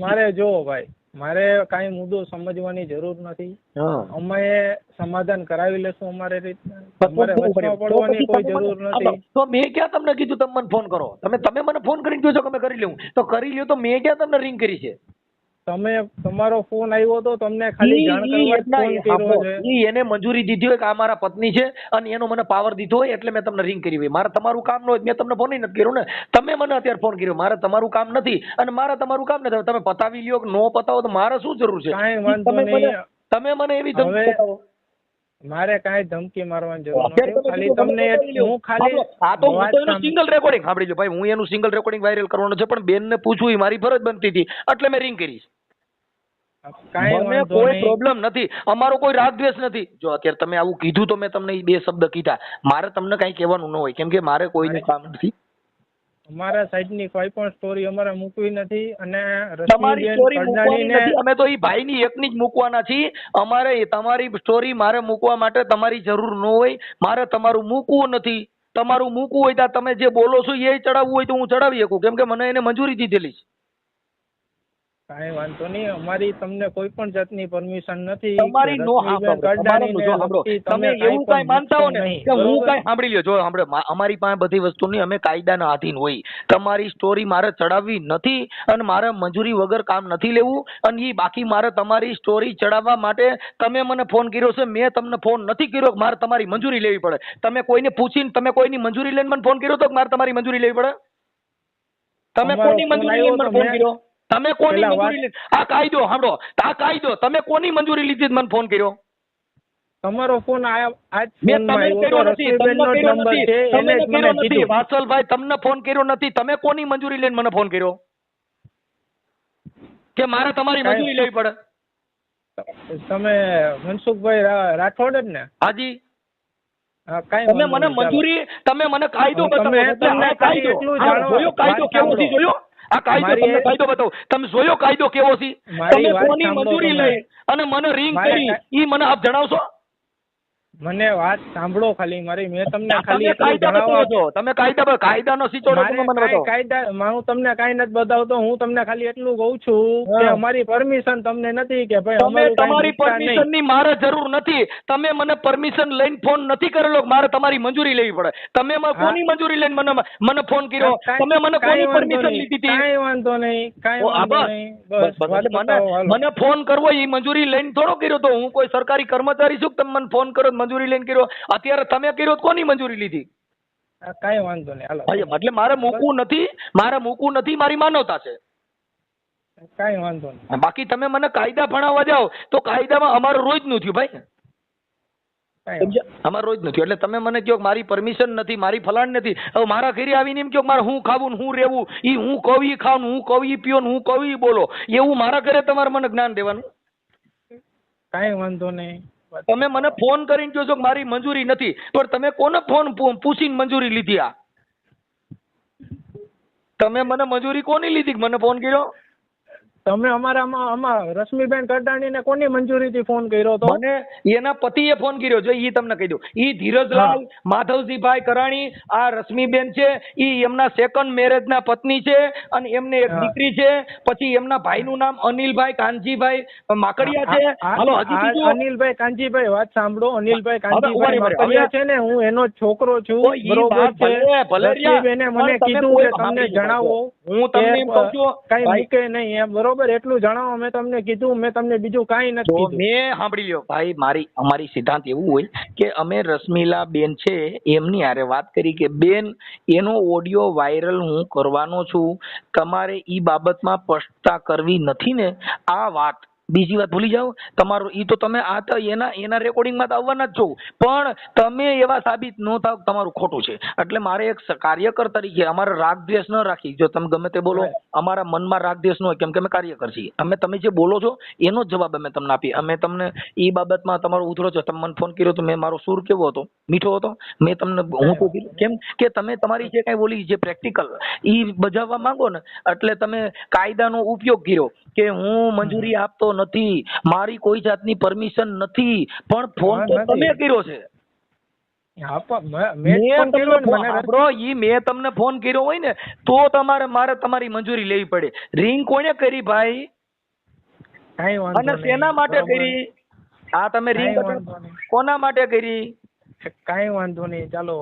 મારે જો ભાઈ મારે કાંઈ મુદ્દો સમજવાની જરૂર નથી. હા. અમે સમાધાન કરાવી લેશું અમારી રીતના. પણ અમારે તો વચમાં તો પડવાની પછી કોઈ તમે જરૂર મને- નથી. તો મેં ક્યાં તમને કીધું તમે મને ફોન કરો? તમે મને ફોન કરીને કહો છો કે અમે કરી લેવું, તો કરી લ્યો. તો મેં ક્યાં તમને રિંગ કરી છે? તમે તમારો ફોન આવ્યો તો તમને ખાલી જાણ કરવા જ ફોન કર્યો છે. ઈ એને મંજૂરી દીધી હોય કે આ મારા પત્ની છે અને એનો મને પાવર દીધો હોય એટલે મેં તમને રિંગ કરી હોય. મારે તમારું કામ ન હોય મેં તમને ફોન નથી કર્યો ને. તમે મને અત્યારે ફોન કર્યો, મારે તમારું કામ નથી અને મારે તમારું કામ નથી. તમે પતાવી લ્યો કે નો પતાવો તો મારે શું જરૂર છે? કાંઈ વાંધો તમે નહીં. તમે મને એવી ધમકી હવે બતાવો. મારે કાંઈ ધમકી મારવાની જરૂર અત્યારે નથી. તમે ખાલી કીધું તમને મને બતાવી લ્યો. હું ખાલી આ તો હું વાત તો એનું સિંગલ રેકોર્ડિંગ સાંભળી લો ભાઈ. હું એનું સિંગલ રેકોર્ડિંગ વાયરલ કરવાનું છે પણ બેનને પૂછવું એ મારી ફરજ બનતી હતી એટલે મેં રિંગ કરી. કાંઈ મને વાંધો કોઈ નહીં. પ્રોબ્લેમ નથી, અમારો કોઈ રાગ દ્વેષ નથી. જો અત્યારે તમે આવું કીધું તો મેં તમને ઈ બે શબ્દ કીધા. મારે તમને કઈ કહેવાનું ન હોય કેમ કે મારે કોઈનું કામ નથી. અમારા સાઈડની કોઈ પણ સ્ટોરી અમારે મૂકવી નથી અને તમારી રશ્મિબેન સ્ટોરી મૂકવાની કરજાણીને નથી. અમે તો ઈ ભાઈની એકની જ મૂકવાના છીએ. અમારે તમારી સ્ટોરી મારે મૂકવા માટે તમારી જરૂર ન હોય. મારે તમારું મૂકવું નથી. તમારું મૂકવું હોય તો તમે જે બોલો છો એ ચડાવવું હોય તો હું ચડાવી શકું કેમ કે મને એને મંજૂરી દીધેલી છે. કાંઈ વાંધો નહીં. અમારી તમને કોઈ પણ જાતની પરમિશન નથી. તમારી કે નો રશ્મિબેન કરજાણીને સાંભળો. લગતી તમે તમે એવું કાંઈ કઈ માનતા હો પણ ને નહીં. કે હું બરોબર? કઈ સાંભળી લ્યો. જો સાંભળો, અમારી પાસે બધી વસ્તુ નહીં, અમે કાયદાના આધીન હોય. તમારી સ્ટોરી મારે ચડાવવી નથી અને મારે મંજૂરી વગર કામ નથી લેવું. અને ઈ બાકી મારે તમારી સ્ટોરી ચડાવવા માટે તમે મને ફોન કર્યો છે, મેં તમને ફોન નથી કર્યો કે મારે તમારી મંજૂરી લેવી પડે. તમે કોઈને પૂછીને તમે કોઈની મંજૂરી લઈને મને ફોન કર્યો તો કે મારે તમારી મંજૂરી લેવી પડે? તમે તમારો કોની ફોન મંજૂરી આવ્યો લઈને મને તો ફોન મેં- કર્યો? તમે કોની પેલા વાત- મંજૂરી લઈને? આ કાયદો સાંભળો, આ કાયદો તમે કોની મંજૂરી લીધી મને ફોન કર્યો? તમારો ફોન આજ મેં ફોનમાં તમે આવ્યો કર્યો તો નથી, તમને રશ્મિબેનનો જ કર્યો નંબર નથી, છે તમે એને જ મને કર્યો નથી. કીધું. વાત્સલભાઈ તમને ફોન કર્યો નથી. તમે કોની મંજૂરી લઈને મને ફોન કર્યો કે મારે તમારી કાંઈ- મંજૂરી લેવી પડે? તમે મનસુખભાઈ રાઠોડ જ ને? હાજી. હા, કાંઈ તમે વાંધો મને નહીં, ચાલો. મંજૂરી, તમે મને કાયદો તમે- બતાવો. એટલે તમને આ ખાલી કાયદો, એટલું આ જાણો, જોયો કાયદો વાત કેવો છે? સાંભળો. જોયો આ કાયદો મારી તમને એક- કાયદો બતાવો. તમે જોયો કાયદો કેવો છે? મારી તમે વાત કોની સાંભળો મંજૂરી તમે. લઈ અને મને રિંગ મારે કરી કાંઈ- ઈ મને આપ જણાવશો? મને વાત સાંભળો ખાલી મારી. મેં તમને ખાલી તમે એટલું કાયદા જણાવવા બતાવો છો. તમે કાયદાનો સિચોડો તમે મને મારે બતાવો. કાયદા હું તમને કાંઈ નથી બતાવતો. હું તમને ખાલી એટલું કહું છું કે હા. અમારી પરમિશન તમને નથી કે ભાઈ તમે અમારું કાંઈ તમારી નુકસાન નહીં. પરમિશન ની મારે જરૂર નથી. તમે મને પરમિશન લઈને ફોન નથી કરેલો કે મારે તમારી મંજૂરી લેવી પડે. તમે હા. કોની મંજૂરી લઈને મને ફોન કર્યો? કાંઈ- તમે મને કાંઈ કોની વાંધો પરમિશન નહીં. લીધી હતી? કાંઈ વાંધો નહીં. કાંઈ ઓ, આ વાંધો બસ. નહીં. બસ, બસ એટલે બતાવો, હાલો. મને ફોન કરવો એ મંજૂરી લઈને થોડો કર્યો તો. હું કોઈ સરકારી કર્મચારી છું કે તમે મને ફોન કરો મંજૂરી લઈને કર્યો? અત્યારે તમે કર્યો તો કોની મંજૂરી લીધી? કાંઈ વાંધો નહીં, હાલો. હા, એટલે મારે મૂકવું નથી. મારે મૂકવું નથી. મારી માનવતા છે. કાંઈ વાંધો નહીં. બાકી તમે મને કાયદા ભણાવવા જાઓ તો કાયદામાં અમારું રોજ નું થયું ભાઈ. કાંઈ વાંધો નહીં. અમારે રોજ નથી. એટલે તમે મને કહો કે મારી પરમિશન નથી, મારી ફલાણ નથી. હવે મારા ઘરે આવીને એમ કહો કે મારે હું ખાવું ને હું રહેવું, ઈ હું કહું ઈ ખાવું, હું કહું ઈ પીઓ ને હું કહું ઈ બોલો, એવું મારા ઘરે તમારે મને જ્ઞાન દેવાનું? કાંઈ વાંધો નહીં. તમે મને ફોન કરીને કહો છો કે મારી મંજૂરી નથી, પણ તમે કોને ફોન પૂછીને મંજૂરી લીધી? આ તમે મને મંજૂરી કોની લીધી કે મને ફોન કર્યો? તમે આમાં રશ્મિબેન કરજાણીને કોની મંજૂરીથી ફોન કર્યો હતો? મને એના પતિએ ફોન કર્યો. જો ઈ તમને કહી દઉં, ઈ ધીરજલાલ માધવજીભાઈ કરાણી, આ રશ્મિબેન છે, ઈ એમના સેકન્ડ મેરેજ ના પત્ની છે અને એમને એક હા. દીકરી છે. પછી એમના ભાઈનું નામ અનિલભાઈ કાનજીભાઈ માકડિયા છે. હાલો, હજી બીજું અનિલભાઈ કાંજીભાઈ, વાત સાંભળો. અનિલભાઈ હવે કાંજીભાઈ ઉભા રહી, માકડિયા છે ને, હું એનો જ છોકરો છું. ઓ, ઈ બરોબર વાત છે. ભલે, ભલે રહ્યા. રશ્મિબેને મને પણ તમે કીધું કોઈ કે તમને સાંભળી જણાવો. હું તમને એમ કહું છું, કઈ ભાઈ, મૂકે નહીં એમ. બરોબર, એટલું જણાવો. મેં તમને કીધું. મેં તમને બીજું કાંઈ નથી તો કીધું. મેં સાંભળી લ્યો ભાઈ, અમારી સિદ્ધાંત એવું હોય કે અમે રશ્મિલા બેન છે એમની હારે વાત કરી કે બેન એનો ઓડિયો વાયરલ હું કરવાનો છું, તમારે ઈ બાબતમાં સ્પષ્ટતા કરવી નથી ને? આ વાત બીજી વાત ભૂલી જાઓ. તમારું ઈ તો તમે આ તો એના રેકોર્ડિંગમાં તો આવવાના જ છો, પણ તમે એવા સાબિત ન થાવ કે તમારું ખોટું છે. એટલે મારે એક કાર્યકર તરીકે અમારે રાગ દ્વેષ ન રાખી. જો તમે ગમે તે બોલો, અમારા મનમાં રાગ દ્વેષ ન હોય કેમ કે અમે કાર્યકર છીએ. તમે જે બોલો છો એનો જ જવાબ અમે તમને આપીએ. અમે તમને ઈ બાબતમાં તમારો ઉધરો છો. તમે મને ફોન કર્યો તો મેં મારો સૂર કેવો હતો? મીઠો હતો. મેં તમને હું તો કીધું કેમ કે તમે તમારી જે કઈ બોલી જે પ્રેક્ટિકલ ઈ બજાવવા માંગો ને, એટલે તમે કાયદાનો ઉપયોગ કર્યો કે હું મંજૂરી આપતો નથી, મારી કોઈ જાતની પરમિશન નથી, પણ ફોન તો તમે કર્યો છે. મેં તમને ફોન કર્યો હોય ને તો મારે તમારી મંજૂરી લેવી પડે. રિંગ કોણે કરી ભાઈ? કાંઈ વાંધો અને નહીં, શેના માટે બરોબર. કરી આ તમે રિંગ કાંઈ વાંધો નહીં. કોના માટે કરી? કાંઈ વાંધો નહીં, ચાલો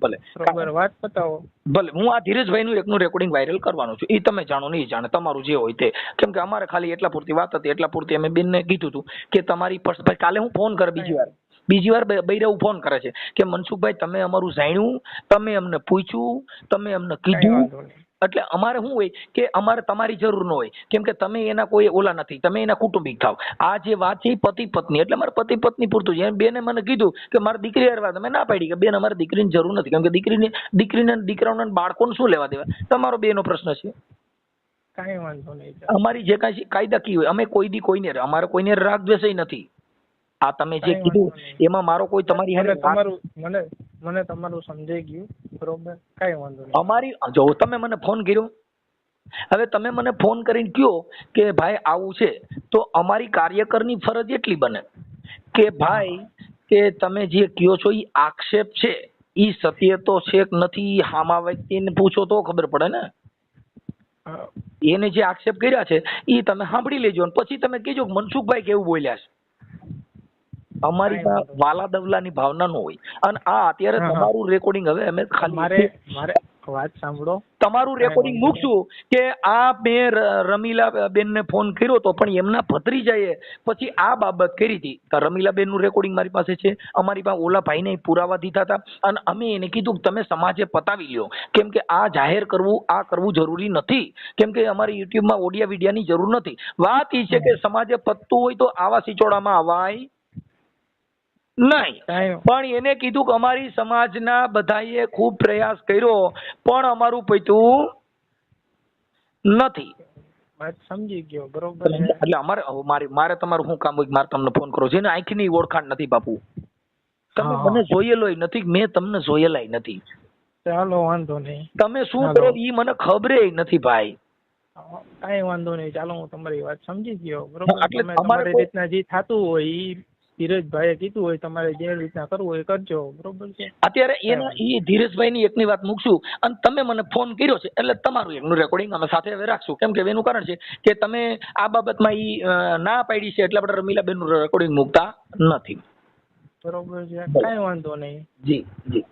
ભલે બરોબર વાત પતાવો. ભલે હું આ ધીરજભાઈનું એકનું રેકોર્ડિંગ વાયરલ કરવાનું છું. એ તમે જાણો નહીં જાણે, તમારું જે હોય તે. કેમ કે અમારે ખાલી એટલા પૂરતી વાત હતી, એટલા પૂરતી અમે બેનને કીધું હતું કે તમારી ભાઈ કાલે હું ફોન કરે બીજી વાર બૈરાવ ફોન કરે છે કે મનસુખભાઈ તમે અમારું જાણ્યું, તમે અમને પૂછ્યું, તમે અમને કાંઈ કીધું. વાંધો નહીં. એટલે અમારે શું હોય કે અમારે તમારી જરૂર ન હોય, કેમ કે તમે એના કોઈ ઓલા નથી, તમે એના કુટુંબિક થાવ. આ જે વાત છે એ પતિ પત્ની, એટલે મારે પતિ પત્ની પૂરતું છે. બેને મને કીધું કે મારી દીકરી હારવા, તમે ના પાડી કે બેન અમારે દીકરીની જરૂર નથી, કેમ કે દીકરીને દીકરાઓને બાળકોને શું લેવા દેવા, તમારો બેનો પ્રશ્ન છે. કાંઈ વાંધો નહીં. અમારી જે કાંઈ કાયદાકીય હોય, અમે કોઈ દી કોઈને અમારે કોઈને રાગ દ્વેષ નથી. આ તમે જે કાંઈ કીધું વાંધો નહીં. એમાં મારો કોઈ તમારી હારે મને તમારું સમજાઈ ગયું, બરોબર, કાંઈ વાંધો નહીં. અમારી જો તમે મને ફોન કર્યો, હવે તમે મને ફોન કરીને કહો કે ભાઈ આવું છે, તો અમારી કાર્યકરની ફરજ એટલી બને કે ભાઈ કે તમે જે કહો છો એ આક્ષેપ છે એ સત્ય તો છે કે નથી, હામા વ્યક્તિને પૂછો તો ખબર પડે ને. હા, એને જે આક્ષેપ કર્યા છે એ તમે સાંભળી લેજો અને પછી તમે કહેજો કે મનસુખભાઈ કેવું બોલ્યા છે. અમારી પાસે વાલા દવલાની ભાવના ન હોય. અને આ અત્યારે તમારું રેકોર્ડિંગ હવે અમે ખાલી મારે વાત સાંભળો, તમારું રેકોર્ડિંગ મૂકશું કે આ મેં રમીલા બેનને ફોન કર્યો તો પણ એમના ભત્રીજાએ પછી આ બાબત કરી હતી. તો રમીલા બેનનું રેકોર્ડિંગ મારી પાસે છે, અમારી પાસે ઓલા ભાઈને પુરાવા દીધા હતા અને અમે એને કીધું કે તમે સમાજે પતાવી લ્યો, કેમ કે આ જાહેર કરવું આ કરવું જરૂરી નથી, કેમ કે અમારી યુટ્યુબમાં ઓડિયા વિડિયાની જરૂર નથી. વાત એ છે કે સમાજે પતતું હોય તો આવા સિચોડામાં અવાય નહીં. પણ એને કીધું કે અમારી સમાજના બધાએ ખૂબ પ્રયાસ કર્યો પણ અમારું પૈતું નથી. વાત સમજી ગયો, બરોબર છે. એટલે મારે તમારું શું કામ હોય મારે તમને ફોન કરો, જેને આંખની ઓળખાણ નથી બાપુ. તમે મને જોયેલોય નથી, મેં તમને જોયેલાય નથી. ચાલો વાંધો નહીં. તમે શું કરો એ મને ખબરે નથી ભાઈ. કાંઈ વાંધો નહીં, ચાલો હું તમારી વાત સમજી ગયો, બરોબર. તમે તમારી રીતના જે થતું હોય ઈ ધીરજભાઈએ કીધું હોય તમારે જે રીતના કરવું હોય એ કરજો, બરોબર છે. અત્યારે એના એ ધીરજભાઈની એકની વાત મૂકશું અને તમે મને ફોન કર્યો છે એટલે તમારું એકનું રેકોર્ડિંગ અમે સાથે હવે રાખશું, કેમ કે એનું કારણ છે કે તમે આ બાબતમાં ઈ ના પાડી છે એટલે આપણે રમીલાબેનનું રેકોર્ડિંગ મૂકતા નથી. બરોબર છે, કાંઈ વાંધો નહીં. જી જી.